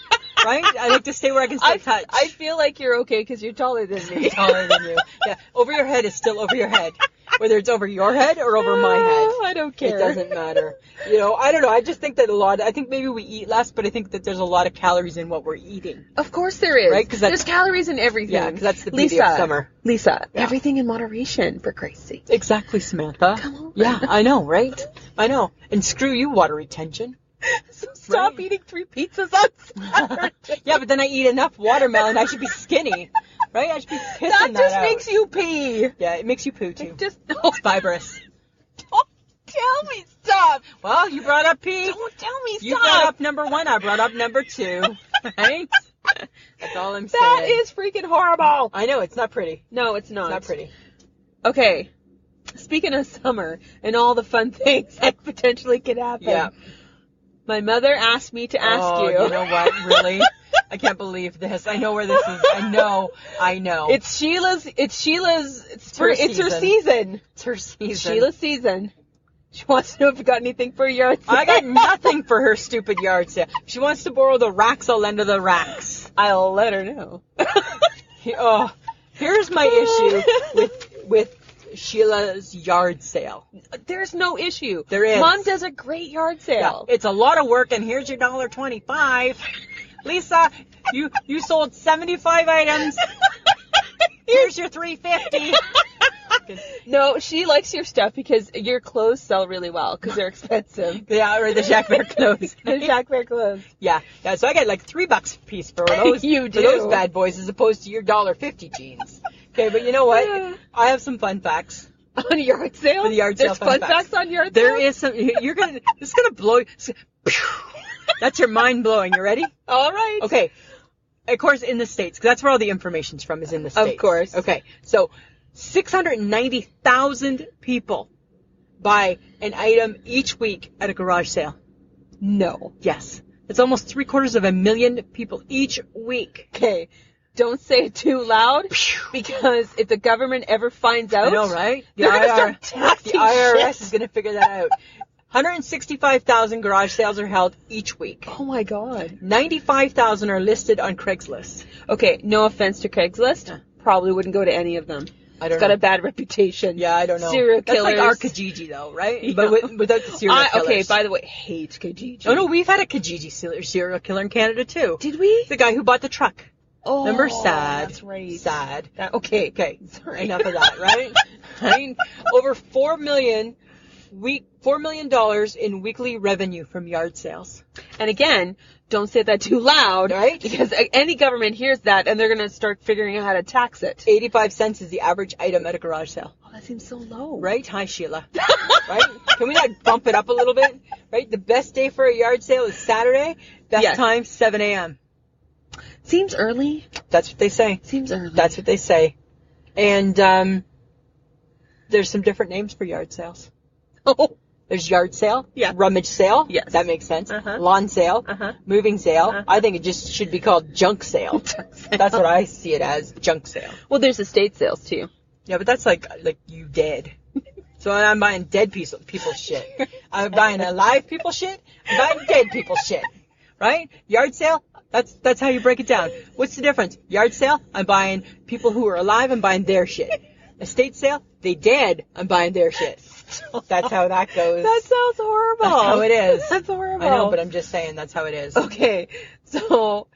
right? I like to stay where I can still touch. I feel like you're okay because you're taller than me. Taller than you. Yeah, over your head is still over your head. Whether it's over your head or over my head. I don't care. It doesn't matter. You know, I don't know. I just think that I think maybe we eat less, but I think that there's a lot of calories in what we're eating. Of course there is. Right? 'Cause there's calories in everything. Yeah, because that's the beauty of summer. Lisa, Yeah. everything in moderation, for Christ's sake. Exactly, Samantha. Come on. Yeah, I know, right? I know. And screw you, water retention. So stop Right. eating 3 pizzas on Saturday. Yeah, but then I eat enough watermelon. I should be skinny. Right? I should be pissing That just out. makes you pee. Yeah, it makes you poo too. Just It's fibrous. don't tell me stop. Well, you brought up pee. Don't tell me You stop. brought up number 1. I brought up number 2. Right? That's all I'm saying. That is freaking horrible. I know, it's not pretty. No, it's not. It's not pretty. Okay. Speaking of summer and all the fun things that potentially could happen. Yeah. My mother asked me to ask you. You know what? Really? I can't believe this. I know where this is. I know. It's her season. season. It's her season. Sheila's season. She wants to know if you got anything for your yard sale. I got nothing for her stupid yard sale. If she wants to borrow the racks, I'll lend her the racks. I'll let her know. Here's my issue with Sheila's yard sale. There's no issue. There is. Mom does a great yard sale. Yeah, it's a lot of work, and here's your $1.25. Lisa, you sold 75 items. Here's your $3.50. No, she likes your stuff because your clothes sell really well because they're expensive. Yeah, or the Jacques Bear clothes. The Jacques Bear clothes. Yeah. So I got like $3 a piece for those. You do. For those bad boys, as opposed to your $1.50 jeans. Okay, but you know what? I have some fun facts. On yard sale? For the yard sale There's fun facts on yard sale? There is some. It's gonna blow. That's your mind blowing. You ready? All right. Okay. Of course, in the States, because that's where all the information's from, is in the States. Of course. Okay. So 690,000 people buy an item each week at a garage sale. No. Yes. It's almost 750,000 people each week. Okay. Don't say it too loud because if the government ever finds out, I know, right? They're going to start taxing The IRS shit. is going to figure that out. 165,000 garage sales are held each week. Oh my God. 95,000 are listed on Craigslist. Okay, no offense to Craigslist. Yeah. Probably wouldn't go to any of them. I don't It's got know. a bad reputation. Yeah, I don't know. Serial That's killers. like our Kijiji, though, right? Yeah. But without the serial killers. Okay, by the way, hate Kijiji. Oh, no, we've had a Kijiji serial killer in Canada, too. Did we? The guy who bought the truck. Oh, Remember? Sad. That's right. Sad. Okay. Okay, Sorry. enough of that, right? Right? Over $4 million in weekly revenue from yard sales. And again, don't say that too loud, Right? Because any government hears that and they're going to start figuring out how to tax it. 85 cents is the average item at a garage sale. Oh, that seems so low. Right? Hi, Sheila. Right? Can we not bump it up a little bit? Right? The best day for a yard sale is Saturday. Best Yes. time, 7 a.m. Seems early. That's what they say. Seems early. That's what they say. And there's some different names for yard sales. Oh. There's yard sale, Yeah. rummage sale. Yes. That makes sense. Uh-huh. Lawn sale, Uh-huh. moving sale. Uh-huh. I think it just should be called junk sale. That's what I see it as, junk sale. Well, there's estate sales too. Yeah, but that's like you dead. So I'm buying dead people's shit. I'm buying alive people's shit. I'm buying dead people's shit. Right? Yard sale, that's how you break it down. What's the difference? Yard sale, I'm buying people who are alive, I'm buying their shit. Estate sale, they dead, I'm buying their shit. That's how that goes. That sounds horrible. That's how it is. That's horrible. I know, but I'm just saying that's how it is. Okay, so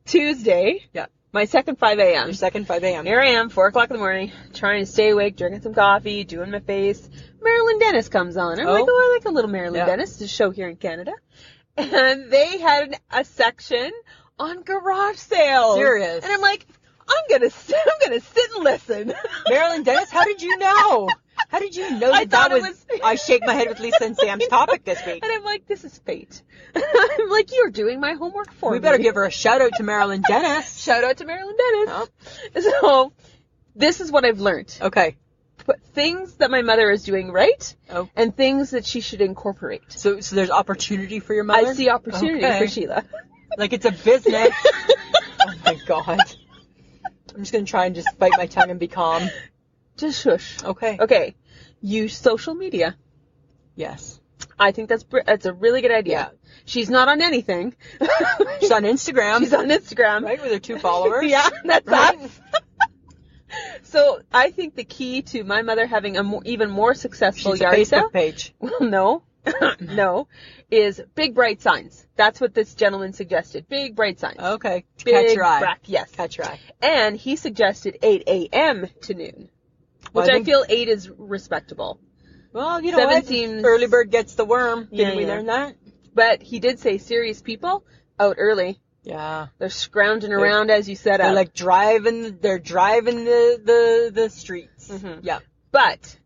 Tuesday, Yeah. my second 5 a.m. Your second 5 a.m. Here I am, 4 o'clock in the morning, trying to stay awake, drinking some coffee, doing my face. Marilyn Dennis comes on. I'm like, I like a little Marilyn Dennis, the show here in Canada. And they had a section on garage sales. Serious. And I'm like, I'm gonna sit and listen. Marilyn Dennis, how did you know? How did you know I that thought it was was- I shake my head with Lisa and Sam's topic this week? And I'm like, this is fate. I'm like, you're doing my homework for me. We better give her a shout out to Marilyn Dennis. Shout out to Marilyn Dennis. So, this is what I've learned. Okay. But things that my mother is doing right, Oh. and things that she should incorporate. So there's opportunity for your mother? I see opportunity Okay. for Sheila. Like it's a business. Oh my god. I'm just going to try and just bite my tongue and be calm. Just shush. Okay. Okay. Use social media. Yes. I think that's a really good idea. Yeah. She's not on anything. She's on Instagram. She's on Instagram. Right, with her 2 followers. Yeah, that's Right. us. So I think the key to my mother having a even more successful She's a yard Facebook sale, page. well, no, no, is big bright signs. That's what this gentleman suggested. Big bright signs. Okay. Big Catch your eye. yes. Catch your eye. And he suggested 8 a.m. to noon, Well, which I I think- feel 8 is respectable. Well, you know 7 what? seems- Early bird gets the worm. Yeah, Didn't we yeah. learn that? But he did say serious people out early. Yeah. They're scrounging around as you set They're up. like driving the streets. Mhm. Yeah. But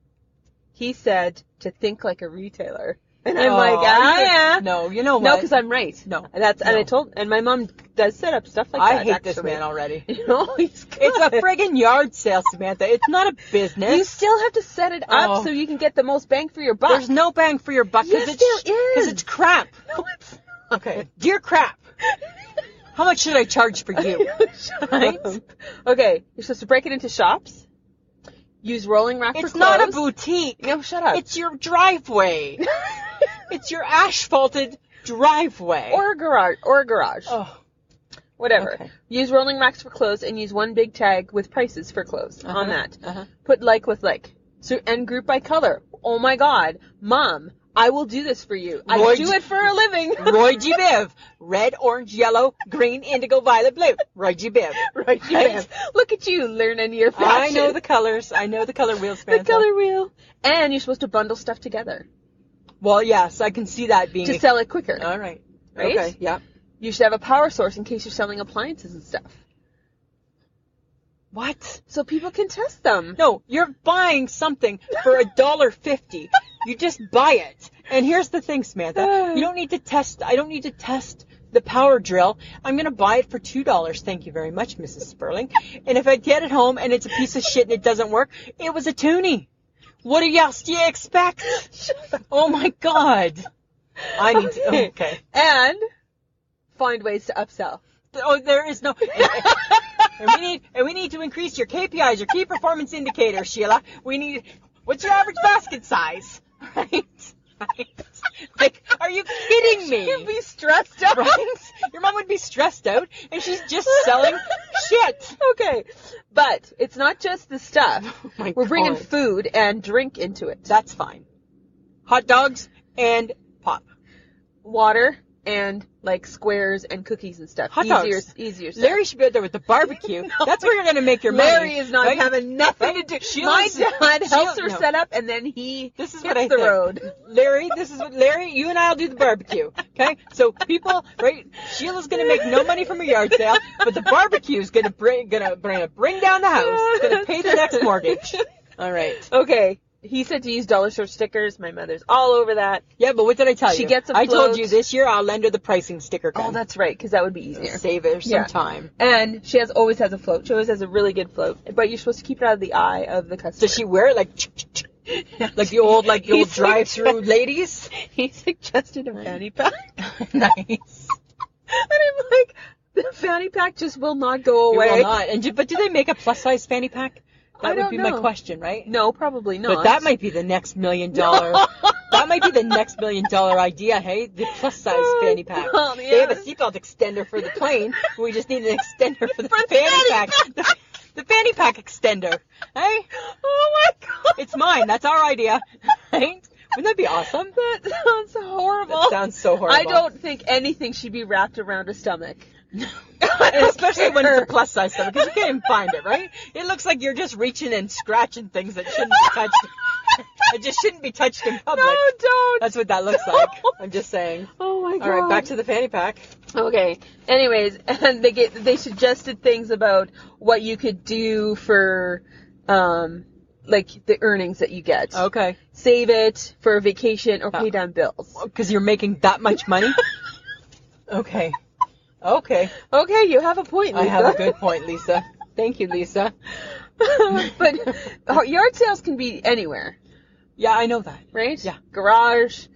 he said to think like a retailer. And I'm Oh, like, are you- yeah. No, you know what? No, because I'm right. No. And and I No. told, and my mom does set up stuff like I that. hate this actually. man already. You know, he's good. It's a friggin' yard sale, Samantha. It's not a business. You still have to set it up Oh. so you can get the most bang for your buck. There's no bang for your buck Yes, it's there is. because it's crap. No, it's not. Okay, dear crap. How much should I charge for you? Right? Okay, you're supposed to break it into shops. Use rolling rack for It's clothes. not a boutique. No, shut up. It's your driveway. It's your asphalted driveway. Or a garage. Oh, Whatever. okay. Use rolling racks for clothes and use one big tag with prices for clothes on that. Uh-huh. Put like with like. So and group by color. Oh my God, Mom, I will do this for you. I Roy do G- it for a living. Roy G. Biv. Red, orange, yellow, green, indigo, violet, blue. Roy G. Biv. Right, Right? Look at you learning your fashion. I know the colors. I know the color wheel, the Samantha. color wheel. And you're supposed to bundle stuff together Well, yes, I can see that being to sell it quicker. All right. Right? Okay, yeah. You should have a power source in case you're selling appliances and stuff, What? so people can test them. No, you're buying something for $1.50. You just buy it. And here's the thing, Samantha. You don't need to test. I don't need to test the power drill. I'm going to buy it for $2. Thank you very much, Mrs. Sperling. And if I get it home and it's a piece of shit and it doesn't work, it was a toonie. What else do you expect? Oh my God. I need to. Okay. And find ways to upsell. Oh, there is no. And we need to increase your KPIs, your key performance indicators, Sheila. We need. What's your average basket size? Right. Right. Like, are you kidding me? You'd be stressed out. Right? Your mom would be stressed out, and she's just selling shit. Okay, but it's not just the stuff. Oh my We're bringing God. food and drink into it. That's fine. Hot dogs and pop. Water and like squares and cookies and stuff. Hot dogs. Easier stuff. Larry should be out there with the barbecue. That's where you're going to make your money. Larry is not right? having nothing Right? to do. Sheila's- My dad helps her no. set up, and then he This is hits what I the think. road. Larry, Larry, you and I'll do the barbecue. Okay? So people, right, Sheila's gonna make no money from a yard sale, but the barbecue is gonna bring down the house. It's gonna pay the next mortgage. All right. Okay. He said to use dollar store stickers. My mother's all over that. Yeah, but what did I tell you? She gets a I told float. you this year I'll lend her the pricing sticker gun. Oh, that's right, because that would be easier. Save her some Yeah. time. And she always has a float. She always has a really good float. But you're supposed to keep it out of the eye of the customer. Does she wear it like the old He drive-through ladies? He suggested a fanny pack. Nice. And I'm like, the fanny pack just will not go It away. will not. But do they make a plus-size fanny pack? That I would don't be my know. question, right? No, probably not. But that might be the next $1 million. That might be the next $1 million idea, hey? The plus-size fanny pack. Well, They have a yeah. seatbelt extender for the plane. We just need an extender for the For the fanny fanny pack. The fanny pack extender. Hey? Oh my God. It's mine. That's our idea. Right? Wouldn't that be awesome? That sounds horrible. That sounds so horrible. I don't think anything should be wrapped around a stomach. And especially when it's a plus-size stomach, because you can't even find it, right? It looks like you're just reaching and scratching things that shouldn't be touched. It just shouldn't be touched in public. No, don't. That's what that looks like. I'm just saying. Oh my God. All right, back to the fanny pack. Okay. Anyways, and they suggested things about what you could do for, like the earnings that you get. Okay. Save it for a vacation or pay down bills. Because you're making that much money? Okay. Okay. Okay, you have a point, Lisa. I have a good point, Lisa. Thank you, Lisa. But yard sales can be anywhere, Yeah, I know that. right? Yeah. Garage,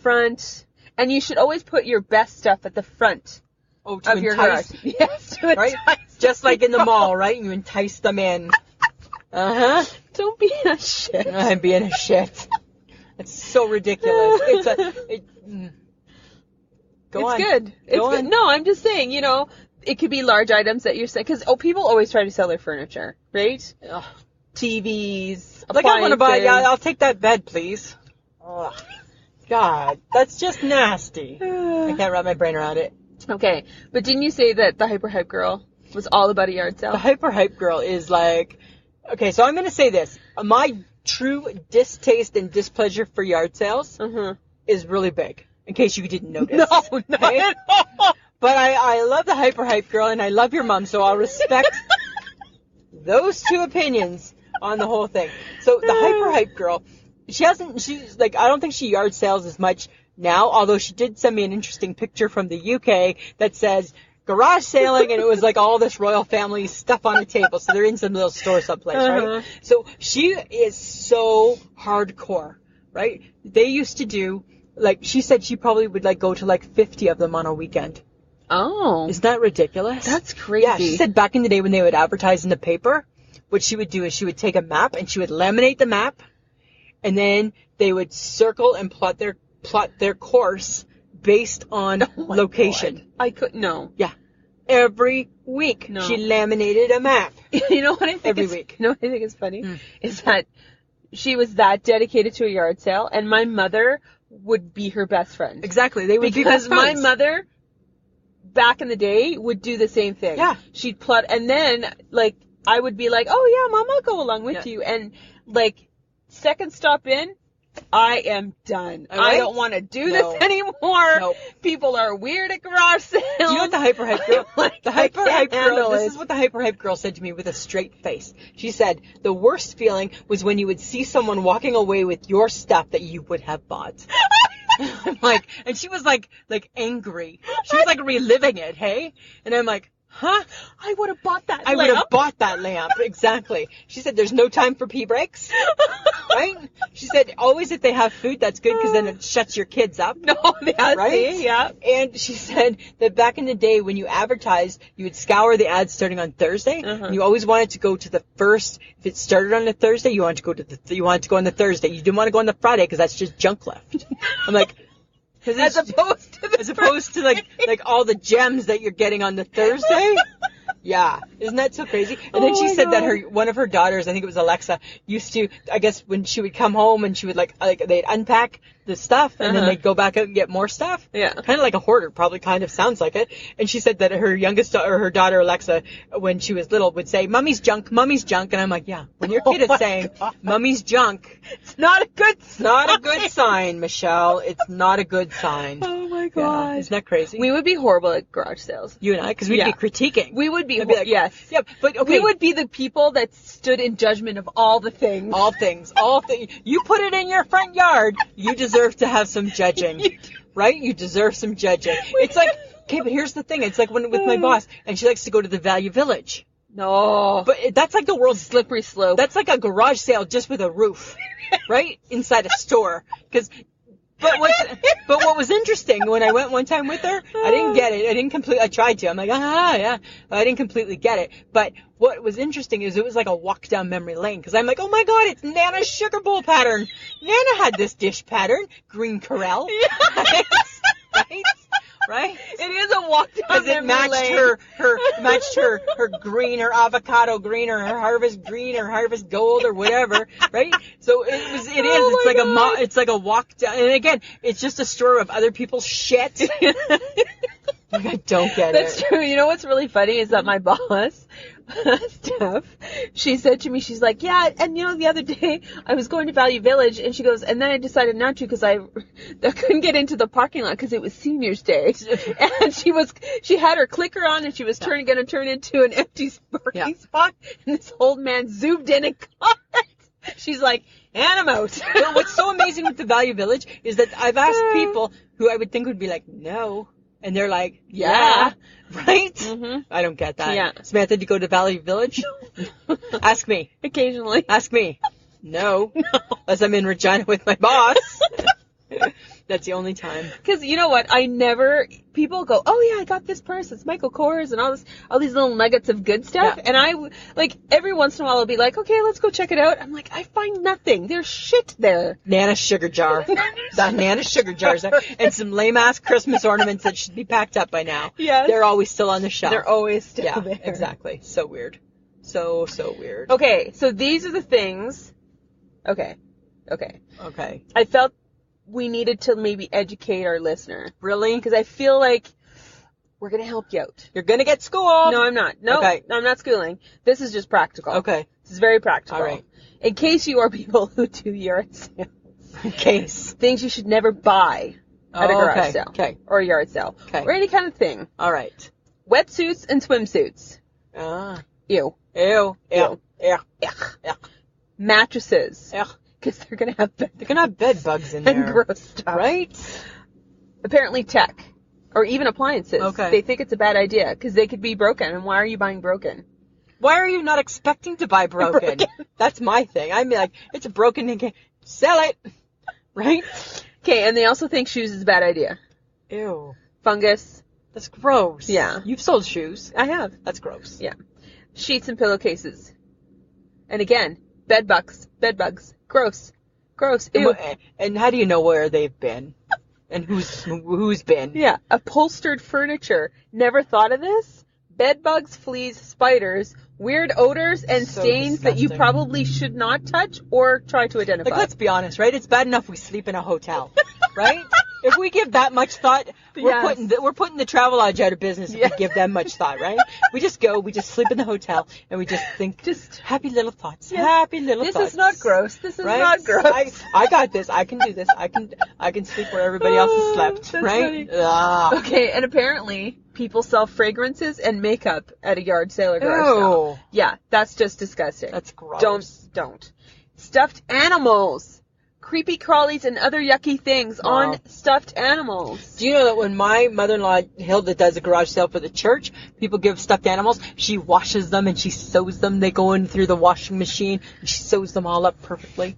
front, and you should always put your best stuff at the front Oh, to of your entice, garage. Yes, to right? entice Just like in the people. mall, right? You entice them in. Uh-huh. Don't be a shit. I'm being a shit. It's so ridiculous. Go on. It's good. It's Go good. on. No, I'm just saying, it could be large items that you're saying, because people always try to sell their furniture, right? Ugh. TVs, Like, I want to buy, appliances. I'll take that bed, please. Oh, God, that's just nasty. I can't wrap my brain around it. Okay, but didn't you say that the hyper hype girl was all about a yard sale? The hyper hype girl is like, okay, so I'm going to say this. My true distaste and displeasure for yard sales is really big, in case you didn't notice. No, not at all. But I love the hyper hype girl, and I love your mom, so I'll respect those two opinions on the whole thing. So the hyper hype girl, she's like, I don't think she yard sales as much now, although she did send me an interesting picture from the UK that says garage sailing, and it was like all this royal family stuff on a table. So they're in some little store someplace, right? So she is so hardcore, right? They used to do, like, she said she probably would like go to like 50 of them on a weekend. Oh. Isn't that ridiculous? That's crazy. Yeah, she said back in the day when they would advertise in the paper, what she would do is she would take a map and she would laminate the map, and then they would circle and plot their course based on location. God. I couldn't. No. Yeah. Every week she laminated a map. You know what I think? Every week. You know what I think is funny? Is that she was that dedicated to a yard sale, and my mother would be her best friend. Exactly. They would be because best my friends. mother, back in the day, would do the same thing. Yeah. She'd plot, and then, like, I would be like, oh yeah, Mom, I'll go along with you. And, like, second stop in, I am done. All right? I don't want to do this anymore. Nope. People are weird at garage sales. Do you know what the hyper hype girl? Like, The hyper hype girl. handle This it. is what the hyper hype girl said to me with a straight face. She said the worst feeling was when you would see someone walking away with your stuff that you would have bought. I'm like, and she was like angry. She was like reliving it. Hey, and I'm like, huh? I would have bought that I would have bought that lamp. Exactly. She said there's no time for pee breaks. Right? She said always if they have food, that's good because then it shuts your kids up. No, that's right? Yeah. And she said that back in the day when you advertised, you would scour the ads starting on Thursday. And you always wanted to go to the first. If it started on a Thursday, you wanted to go to you wanted to go on the Thursday. You didn't want to go on the Friday because that's just junk left. I'm like, As opposed to like all the gems that you're getting on the Thursday. Yeah, isn't that so crazy? And then she said that one of her daughters, I think it was Alexa, used to, I guess when she would come home and she would like they'd unpack the stuff and then they'd go back out and get more stuff. Yeah. Kind of like a hoarder, probably kind of sounds like it. And she said that her youngest or her daughter Alexa, when she was little, would say, "Mummy's junk, Mummy's junk." And I'm like, yeah, when your kid is saying, "Mummy's junk," it's not a good sign. Not a good sign, Michelle. It's not a good sign. Oh my God. Yeah, isn't that crazy? We would be horrible at garage sales. You and I, because we'd be critiquing. We would be, I'd be like, yes. Yeah, but okay. We would be the people that stood in judgment of all the things. All things. You put it in your front yard, you deserve to have some judging. Right? You deserve some judging. It's like, okay, but here's the thing. It's like with my boss, and she likes to go to the Value Village. No. But that's like the world's slippery slope. That's like a garage sale just with a roof. Right? Inside a store. But what was interesting when I went one time with her, I didn't get it. I tried to. I'm like, yeah. I didn't completely get it. But what was interesting is it was like a walk down memory lane. Because I'm like, oh my God, it's Nana's sugar bowl pattern. Nana had this dish pattern. Green Corral. Right? Right? It is a walk down memory lane. Matched her green, her avocado green, or her harvest green, or harvest gold, or whatever, right? So it's like a walk down, and again, it's just a store of other people's shit. I don't get it. That's true. You know what's really funny is that my boss, Steph, she said to me, she's like, yeah, and you know, the other day I was going to Value Village, and she goes, and then I decided not to because I couldn't get into the parking lot because it was Senior's Day, and she had her clicker on, and she was going to turn into an empty parking spot, and this old man zoomed in and caught it. She's like, and I'm out. But what's so amazing with the Value Village is that I've asked people who I would think would be like, no. And they're like, yeah. Right? Mm-hmm. I don't get that. Yeah. Samantha, do you go to Valley Village? Ask me. Occasionally. Ask me. No. Unless I'm in Regina with my boss. That's the only time. Because you know what? People go, oh yeah, I got this purse. It's Michael Kors and all these little nuggets of good stuff. Yeah. And I, like, every once in a while I'll be like, okay, let's go check it out. I'm like, I find nothing. There's shit there. Nana's sugar jar. That Nana's sugar jars there. And some lame-ass Christmas ornaments that should be packed up by now. Yes. They're always still on the shelf. They're always still there. Exactly. So weird. So weird. Okay, so these are the things. Okay. I felt we needed to maybe educate our listener. Really? Because I feel like we're going to help you out. You're gonna get schooled. No, I'm not. No, Okay. I'm not schooling. This is just practical. Okay. This is very practical. All right. In case you are people who do yard sales. In case. Things you should never buy at a garage okay. sale. Okay. Or a yard sale. Okay. Or any kind of thing. All right. Wetsuits and swimsuits. Ah. Ew. Ew. Ew. Yeah. Ugh. Mattresses. Ugh. Because they're going to have They're gonna have bed bugs in and there. gross stuff. Right? Apparently tech. Or even appliances. Okay. They think it's a bad idea because they could be broken. And why are you buying broken? Why are you not expecting to buy broken? That's my thing. I mean, like, it's broken, and sell it. Right? Okay, and they also think shoes is a bad idea. Ew. Fungus. That's gross. Yeah. You've sold shoes. I have. That's gross. Yeah. Sheets and pillowcases. And again, bed bugs. Gross. Ew. And how do you know where they've been? And who's been? Yeah. Upholstered furniture. Never thought of this? Bed bugs, fleas, spiders, weird odors, and So stains that you disgusting. probably should not touch or try to identify. Like, let's be honest, right? It's bad enough we sleep in a hotel, right? If we give that much thought, Yes. we're putting the travel lodge out of business if Yes. we give them much thought, right? We just sleep in the hotel, and we just think happy little thoughts. Yes. Happy little This thoughts. is not gross. This is Right? not gross. I got this. I can do this. I can sleep where everybody else has slept, That's right? funny. Ugh. Okay, and apparently people sell fragrances and makeup at a yard sale or garage sale. Ew. Yeah, that's just disgusting. That's gross. Don't. Stuffed animals. Creepy crawlies and other yucky things Wow. on stuffed animals. Do you know that when my mother-in-law, Hilda, does a garage sale for the church, people give stuffed animals, she washes them and she sews them. They go in through the washing machine and she sews them all up perfectly.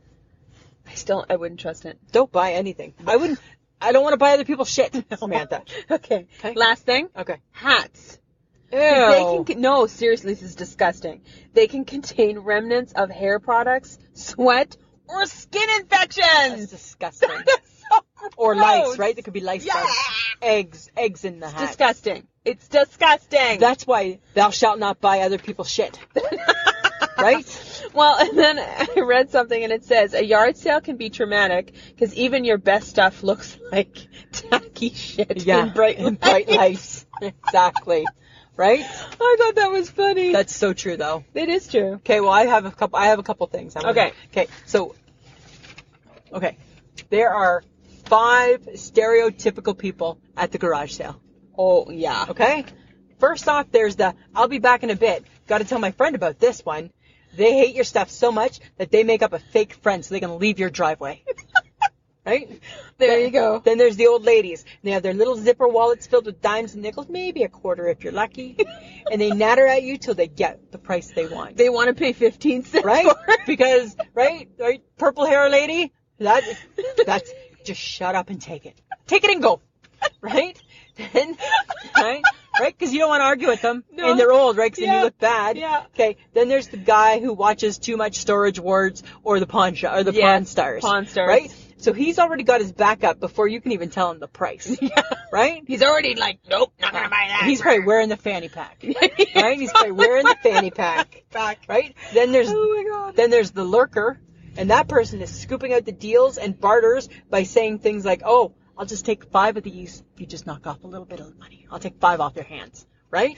I wouldn't trust it. Don't buy anything. I don't want to buy other people's shit, Samantha. Okay. Okay. Last thing. Okay. Hats. Ew. No, seriously, this is disgusting. They can contain remnants of hair products, sweat, or skin infections. That's disgusting. That's so Or gross. lice, right? There could be lice Yeah. bugs. Eggs in the hat. Disgusting. It's disgusting. That's why thou shalt not buy other people's shit. Right? Well, and then I read something and it says a yard sale can be traumatic because even your best stuff looks like tacky shit Yeah. in bright lights. Exactly. Right? I thought that was funny. That's so true, though. It is true. Okay, well, I have a couple things. Okay, so, there are 5 stereotypical people at the garage sale. Oh, yeah. Okay? First off, there's I'll be back in a bit. Got to tell my friend about this one. They hate your stuff so much that they make up a fake friend so they can leave your driveway. Right? There you go. Then there's the old ladies. They have their little zipper wallets filled with dimes and nickels, maybe a quarter if you're lucky. And they natter at you till they get the price they want. They want to pay 15 cents Right? for it. Because, right, purple hair lady, that's, just shut up and take it. Take it and go. Right? Then, right? Because you don't want to argue with them. No. And they're old, right? Because then Yeah. you look bad. Yeah. Okay. Then there's the guy who watches Too Much Storage Wars or the Pawn Shop or the Pawn Stars. Pawn Stars. Right? So he's already got his back up before you can even tell him the price. Yeah. Right? He's already like, nope, not going to buy that. He's probably wearing the fanny pack. Right? He's probably wearing the fanny pack. Right? Then there's Oh my God. then there's the lurker, and that person is scooping out the deals and barters by saying things like, "Oh, I'll just take 5 of these if you just knock off a little bit of money. I'll take 5 off your hands." Right?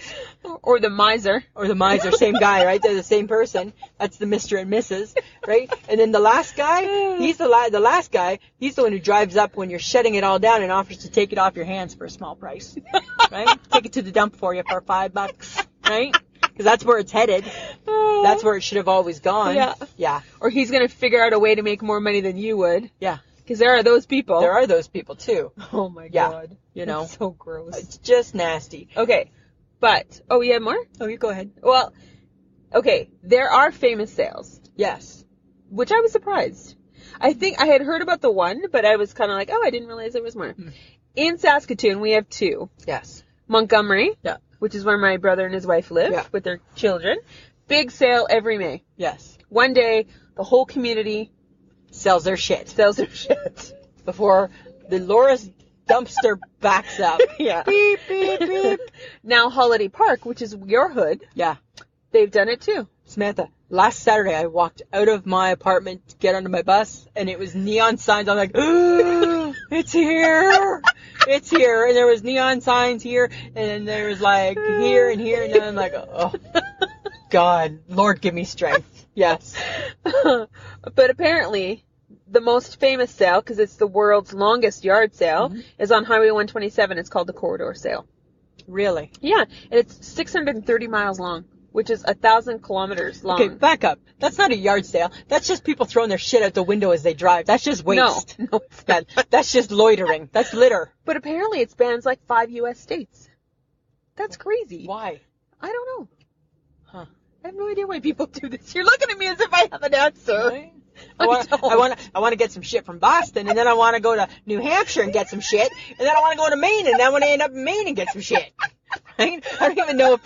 Or the miser. Or the miser, same guy, right? They're the same person. That's the Mr. and Mrs., right? And then the last guy, he's the last guy. He's the one who drives up when you're shutting it all down and offers to take it off your hands for a small price, right? Take it to the dump for you for $5, right? Because that's where it's headed. That's where it should have always gone. Yeah. Yeah. Or he's going to figure out a way to make more money than you would. Yeah. Because there are those people. There are those people too. Oh my Yeah. God. You know. That's so gross. It's just nasty. Okay. But, oh, you have more? Oh, you go ahead. Well, okay. There are famous sales, Yes. which I was surprised. I think I had heard about the one, but I was kind of like, oh, I didn't realize there was more. In Saskatoon, we have 2. Yes. Montgomery, Yeah. which is where my brother and his wife live Yeah. with their children. Big sale every May. Yes. One day, the whole community Sells their shit sells their shit. before the Loris dumpster backs up. Yeah. Beep, beep, beep. Now, Holiday Park, which is your hood, Yeah. they've done it too. Samantha, last Saturday I walked out of my apartment to get onto my bus, and it was neon signs. I'm like, oh, it's here. It's here. And there was neon signs here, and there was like here and here, and then I'm like, oh, God, Lord, give me strength. Yes. But apparently, the most famous sale, because it's the world's longest yard sale, is on Highway 127. It's called the Corridor Sale. Really? Yeah, and it's 630 miles long, which is 1,000 kilometers long. Okay, back up. That's not a yard sale. That's just people throwing their shit out the window as they drive. That's just waste. No, it's not. That's just loitering. That's litter. But apparently it spans like 5 U.S. states. That's crazy. Why? I don't know. Huh. I have no idea why people do this. You're looking at me as if I have an answer. Right? I want to get some shit from Boston, and then I want to go to New Hampshire and get some shit, and then I want to go to Maine, and then I want to end up in Maine and get some shit. Right? I don't even know if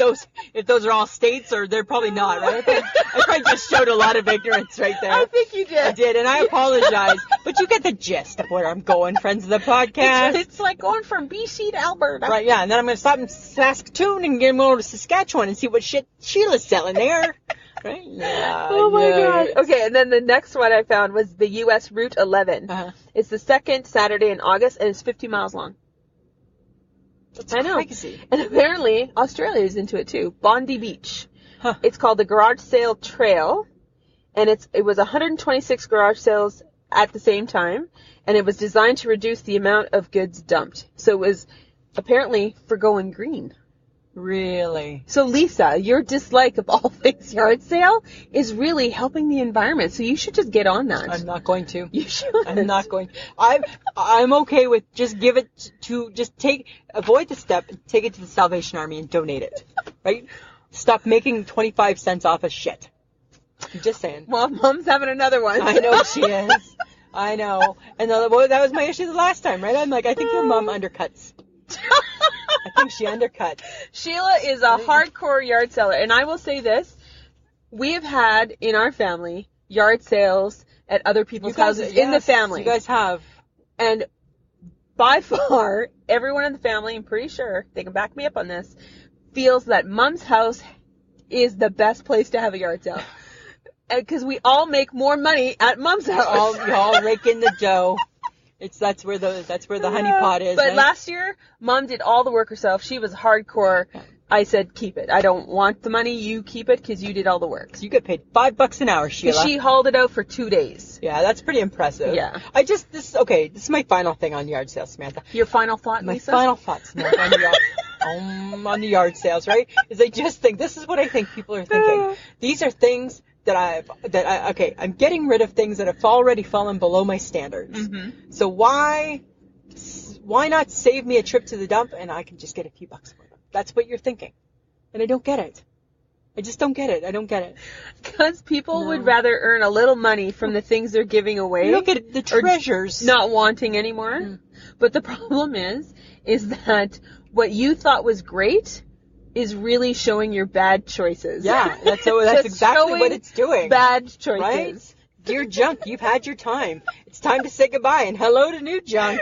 those are all states, or they're probably not. Right? I probably just showed a lot of ignorance right there. I think you did. I did, and I apologize, but you get the gist of where I'm going, friends of the podcast. It's like going from BC to Alberta. Right? Yeah, and then I'm going to stop in Saskatoon and get over to Saskatchewan and see what shit Sheila's selling there. Right? Yeah. Oh my God. Okay, and then the next one I found was the U.S. Route 11. Uh-huh. It's the second Saturday in August, and it's 50 miles long. That's I know. crazy. And apparently Australia is into it too. Bondi Beach. Huh. It's called the Garage Sale Trail, and it was 126 garage sales at the same time, and it was designed to reduce the amount of goods dumped. So it was apparently for going green. Really? So Lisa, your dislike of all things yard sale is really helping the environment. So you should just get on that. I'm not going to. You should. I'm not going. I'm okay with just avoid the step, take it to the Salvation Army and donate it. Right? Stop making 25 cents off of shit. I'm just saying. Well, Mom's having another one. I know she is. I know. And that was my issue the last time, right? I'm like, I think your mom undercuts. I think she undercut. Sheila is a hardcore yard seller, and I will say this: we have had in our family yard sales at other people's houses in the family. You guys have, and by far, everyone in the family, I'm pretty sure they can back me up on this, feels that Mom's house is the best place to have a yard sale, because we all make more money at Mom's house. You all rake in the dough. That's where the honey pot is. But right? last year, Mom did all the work herself. She was hardcore. I said, keep it. I don't want the money. You keep it because you did all the work. So you get paid $5 an hour, Sheila. She hauled it out for 2 days. Yeah, that's pretty impressive. Yeah. This is my final thing on yard sales, Samantha. Your final thought, Lisa? My final thoughts, Samantha, on the yard sales, right? Is I just think, this is what I think people are thinking. These are things I'm getting rid of things that have already fallen below my standards. Mm-hmm. So why not save me a trip to the dump and I can just get a few bucks for them? That's what you're thinking. And I don't get it. I just don't get it. I don't get it. Because people would rather earn a little money from the things they're giving away. You don't get the treasures. Not wanting anymore. Mm. But the problem is that what you thought was great is really showing your bad choices. Yeah, that's exactly what it's doing. Bad choices. Right? Dear junk, you've had your time. It's time to say goodbye and hello to new junk.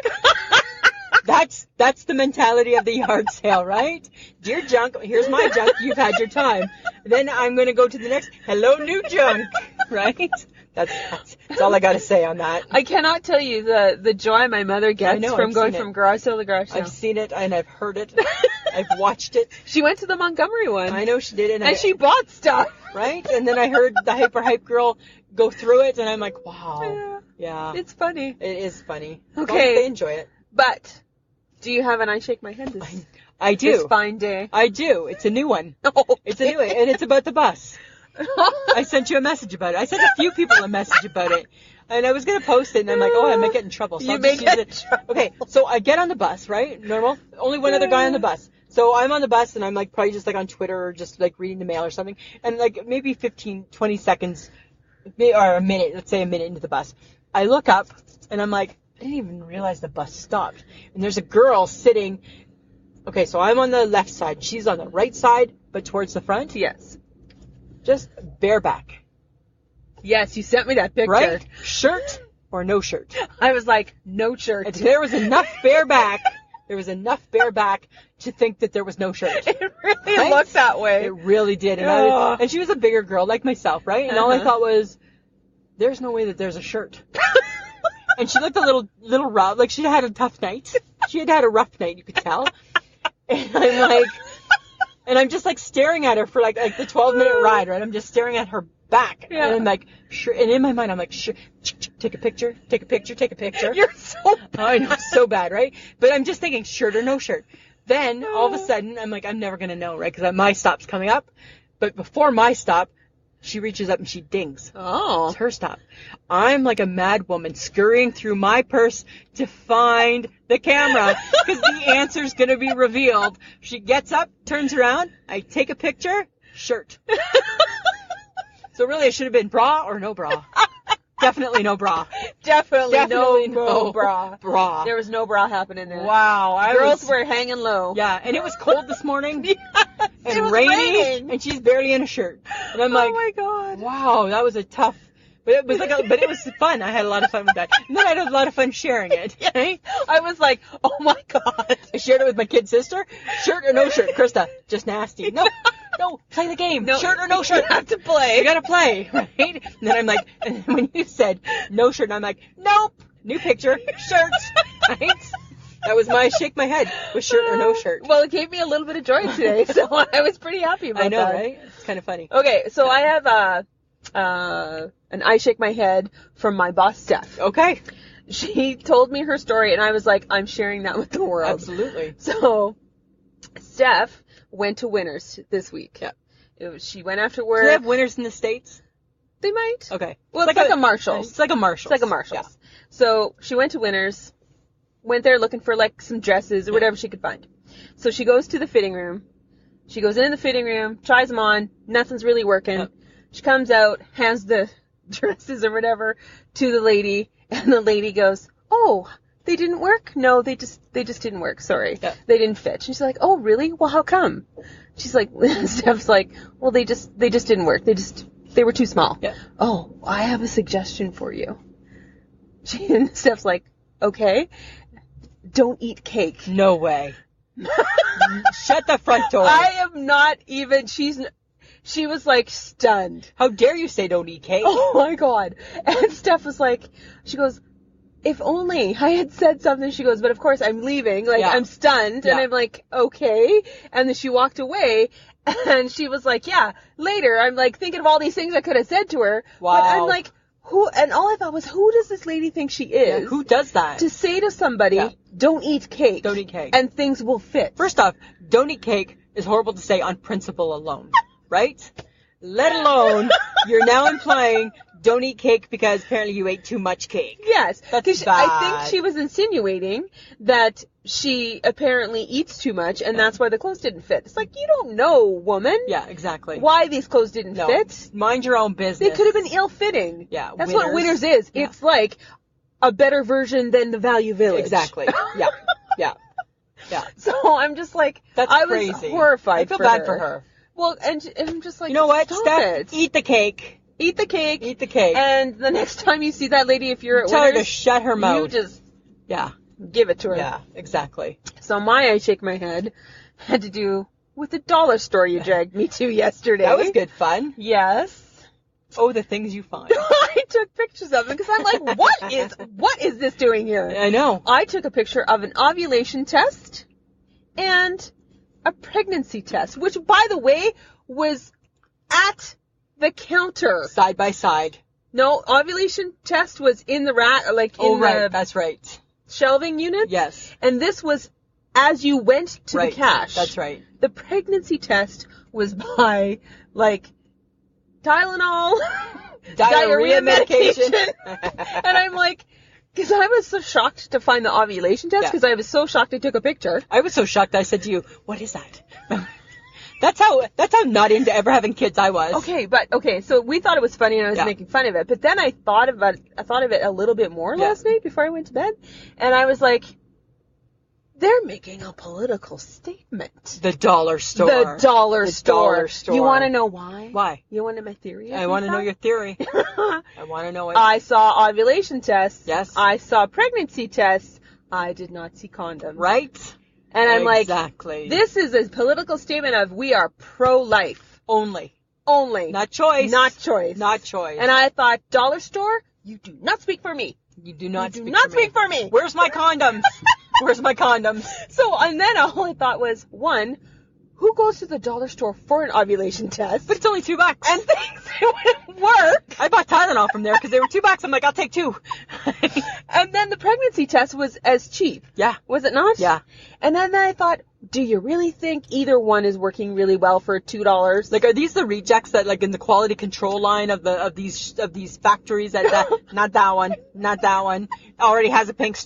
That's the mentality of the yard sale, right? Dear junk, here's my junk, you've had your time. Then I'm going to go to the next, hello new junk, right? That's all I got to say on that. I cannot tell you the joy my mother gets from going from garage sale to garage sale. I've seen it and I've heard it. I've watched it. She went to the Montgomery one. I know she did. And she bought stuff. Right? And then I heard the hype girl go through it and I'm like, wow. Yeah. It's funny. It is funny. Okay. They enjoy it. But do you have an I shake my head I do. This fine day? I do. It's a new one. Okay. It's a new one. And it's about the bus. I sent you a message about it. I sent a few people a message about it. And I was going to post it, and I'm like, oh, I might get in trouble. So you may get in trouble. Okay, so I get on the bus, right? Normal. Only one other guy on the bus. So I'm on the bus, and I'm like probably just like on Twitter or just like reading the mail or something. And like maybe 15, 20 seconds, or a minute, let's say a minute into the bus, I look up, and I'm like, I didn't even realize the bus stopped. And there's a girl sitting. Okay, so I'm on the left side. She's on the right side, but towards the front. Yes. Just bareback. Yes, you sent me that picture. Right? Shirt or no shirt? I was like, no shirt. If there was enough bareback There was enough bare back to think that there was no shirt. It really looked that way. It really did. And she was a bigger girl like myself, right? And all I thought was, there's no way that there's a shirt. And she looked a little rough, like she had a tough night. She had a rough night, you could tell. And I'm just like staring at her for like the 12-minute ride, right? I'm just staring at her back. Yeah. And I'm like, sure. And in my mind, I'm like, sure, take a picture. You're so bad. I know, so bad, right? But I'm just thinking, shirt or no shirt. Then all of a sudden, I'm like, I'm never going to know, right? Because my stop's coming up. But before my stop, she reaches up and she dings. Oh. It's her stop. I'm like a mad woman scurrying through my purse to find the camera because the answer's going to be revealed. She gets up, turns around, I take a picture, shirt. So really it should have been bra or no bra. Definitely no bra. Definitely no no bra. There was no bra happening there. Wow. Girls were hanging low. Yeah, and it was cold this morning. Yes, and it was rainy, raining. and she's barely in a shirt. And I'm like, oh my God. wow, that was a tough, but it was fun. I had a lot of fun with that. And then I had a lot of fun sharing it. Right? I was like, oh my God. I shared it with my kid sister. Shirt or no shirt? Krista, just nasty. No, play the game. No, shirt or no shirt? You have to play. You gotta play, right? And then I'm like, and when you said no shirt, I'm like, nope, new picture, shirt, right? That was my shake my head with shirt or no shirt. Well, it gave me a little bit of joy today, so I was pretty happy about that. I know, right? It's kind of funny. Okay, so I have an I shake my head from my boss, Steph. Okay. She told me her story, and I was like, I'm sharing that with the world. Absolutely. So, Steph went to Winners this week. Yeah. She went after work. Do they have Winners in the States? They might. Okay. Well, it's like a Marshalls. It's like a Marshalls. It's like a Marshalls. Yeah. So she went to Winners, went there looking for like some dresses or whatever she could find. So she goes to the fitting room. She goes in the fitting room, tries them on. Nothing's really working. Yep. She comes out, hands the dresses or whatever to the lady, and the lady goes, "Oh, they didn't work? No, they just didn't work. Sorry. Yeah. They didn't fit." She's like, "Oh, really? Well, how come?" She's like, Steph's like, "Well, they just didn't work. They were too small." Yeah. "Oh, I have a suggestion for you." And Steph's like, "Okay. Don't eat cake." No way. Shut the front door. I am not even, she was like stunned. How dare you say don't eat cake? Oh my God. And Steph was like, she goes, "If only I had said something." She goes, "But of course I'm leaving. Like, Yeah. I'm stunned." Yeah. And I'm like, "Okay." And then she walked away and she was like, "Yeah, later." I'm like thinking of all these things I could have said to her. Wow. But I'm like, and all I thought was, who does this lady think she is? Yeah, who does that? To say to somebody, don't eat cake. Don't eat cake. And things will fit. First off, don't eat cake is horrible to say on principle alone, right? Let alone, you're now implying don't eat cake because apparently you ate too much cake. Yes. That's I bad. think she was insinuating that she apparently eats too much and that's why the clothes didn't fit. It's like, you don't know, woman. Yeah, exactly. Why these clothes didn't fit. Mind your own business. They could have been ill-fitting. Yeah, That's Winners. what Winners is. Yeah. It's like a better version than the Value Village. Exactly. Yeah. Yeah. Yeah. So I'm just like, That's I crazy. was horrified. I feel bad for her. Well, and I'm just like, you know what, stop Steph? it. Eat the cake. Eat the cake. Eat the cake. And the next time you see that lady, if you're at Tell her to Winners, shut her mouth. you just Yeah. give it to her. Yeah, exactly. So my I shake my head had to do with the dollar store you dragged me to yesterday. That was good fun. Yes. Oh, the things you find. I took pictures of them because I'm like, what is this doing here? I know. I took a picture of an ovulation test and a pregnancy test, which, by the way, was at the counter. Side by side. No, ovulation test was in the the That's right. shelving unit. Yes. And this was as you went to the cash. That's right. The pregnancy test was by, like, Tylenol, Diarrhea medication. and I'm like, because I was so shocked to find the ovulation test, because I was so shocked I took a picture. I was so shocked I said to you, "What is that?" That's how not into ever having kids I was. Okay, so we thought it was funny and I was making fun of it, but then I thought of it a little bit more last night before I went to bed, and I was like, they're making a political statement. The dollar store. The dollar store. store. You want to know why? Why? You want to know my theory? I want to know your theory. I want to know it. I saw ovulation tests. Yes. I saw pregnancy tests. I did not see condoms. Right? And I'm Exactly. like, this is a political statement of we are pro-life. Only. Only. Not choice. Not choice. Not choice. And I thought, dollar store, you do not speak for me. You do not You speak do not for me. speak for me. Where's my condoms? Where's my condoms? So, and then all I thought was, one, who goes to the dollar store for an ovulation test? But it's only $2. And thinks it wouldn't work. I bought Tylenol from there because they were $2. I'm like, I'll take 2. And then the pregnancy test was as cheap. Yeah. Was it not? Yeah. And then I thought, do you really think either one is working really well for $2? Like, are these the rejects that, like, in the quality control line of these factories that not that one, not that one, already has the pink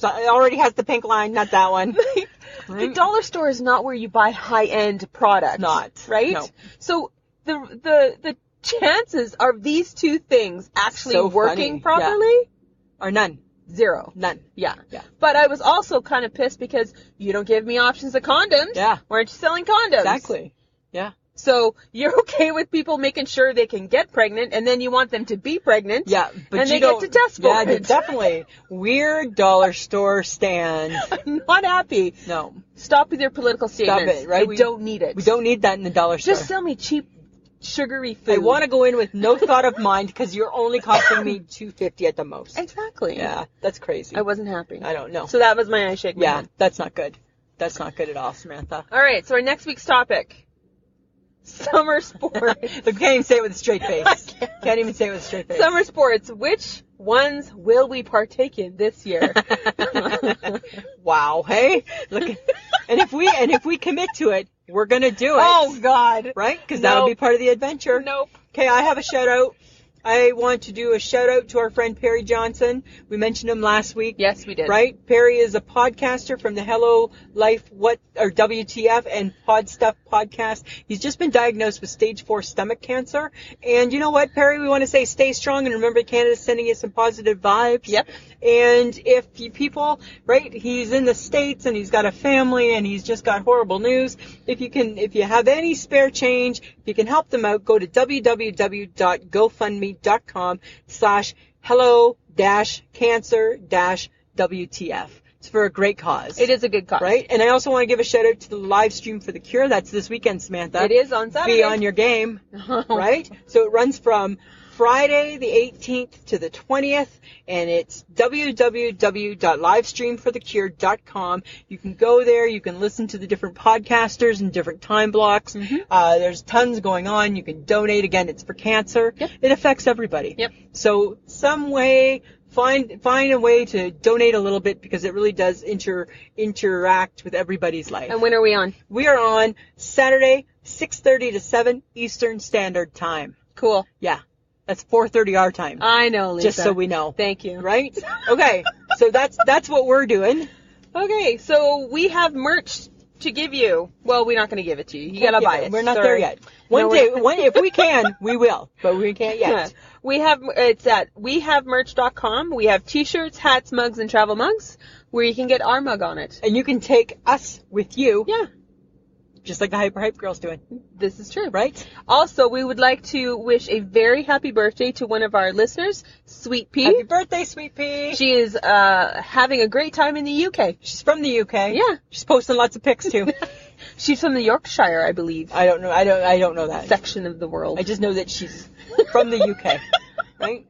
line, not that one. The dollar store is not where you buy high-end products. Not. Right? No. So the chances of these two things actually So working funny. properly Or none. Zero. None. Yeah. Yeah. But I was also kind of pissed because you don't give me options of condoms. Yeah. Why aren't you selling condoms? Exactly. Yeah. So you're okay with people making sure they can get pregnant, and then you want them to be pregnant. Yeah, but and you they don't, get to test for yeah, it. definitely. Weird dollar store stand. I'm not happy. No. Stop with your political statements. it, right? I don't need it. We don't need that in the dollar store. Just sell me cheap, sugary food. I want to go in with no thought of mind because you're only costing me $2.50 at the most. Exactly. Yeah, that's crazy. I wasn't happy. I don't know. So that was my eye shake. my Yeah, head. that's not good. That's not good at all, Samantha. All right. So our next week's topic: summer sports. Look, can't even say it with a straight face. Can't even say it with a straight face. Summer sports. Which ones will we partake in this year? Wow, hey? Look, and if we commit to it, we're gonna do it. Oh God. Right? Because that'll be part of the adventure. Nope. Okay, I have a shout out. I want to do a shout out to our friend Perry Johnson. We mentioned him last week. Yes, we did. Right? Perry is a podcaster from the Hello Life WTF and Pod Stuff podcast. He's just been diagnosed with stage 4 stomach cancer. And you know what, Perry? We want to say stay strong, and remember Canada's sending you some positive vibes. Yep. And if you people, right, he's in the States and he's got a family and he's just got horrible news. If you have any spare change, if you can help them out, go to www.gofundme.com/hello-cancer-WTF. It's for a great cause. It is a good cause. Right? And I also want to give a shout out to the live stream for the cure. That's this weekend, Samantha. It is on Saturday. Be on your game. Right? So it runs from Friday the 18th to the 20th, and it's www.livestreamforthecure.com. You can go there. You can listen to the different podcasters and different time blocks. Mm-hmm. There's tons going on. You can donate. Again, it's for cancer. Yep. It affects everybody. Yep. So some way, find a way to donate a little bit because it really does interact with everybody's life. And when are we on? We are on Saturday, 6:30 to 7 Eastern Standard Time. Cool. Yeah. That's 4:30 our time. I know, Lisa. Just so we know. Thank you. Right? Okay. So that's what we're doing. Okay, so we have merch to give you. Well, we're not going to give it to you. You got to buy it. We're not Sorry. there yet. One day, if we can, we will. But we can't yet. It's at wehavemerch.com. We have t-shirts, hats, mugs, and travel mugs where you can get our mug on it. And you can take us with you. Yeah. Just like the Hype Girl's doing. This is true. Right? Also, we would like to wish a very happy birthday to one of our listeners, Sweet Pea. Happy birthday, Sweet Pea. She is having a great time in the UK. She's from the UK. Yeah. She's posting lots of pics too. She's from the Yorkshire, I believe. I don't know that. Section of the world. I just know that she's from the UK. Right?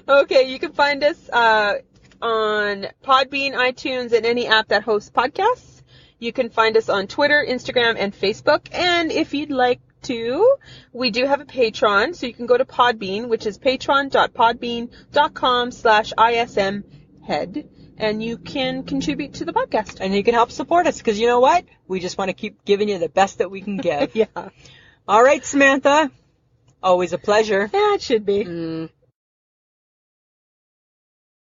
Okay, you can find us on Podbean, iTunes, and any app that hosts podcasts. You can find us on Twitter, Instagram, and Facebook. And if you'd like to, we do have a Patreon. So you can go to Podbean, which is patreon.podbean.com/ISMhead. And you can contribute to the podcast. And you can help support us because you know what? We just want to keep giving you the best that we can give. Yeah. All right, Samantha. Always a pleasure. Yeah, it should be.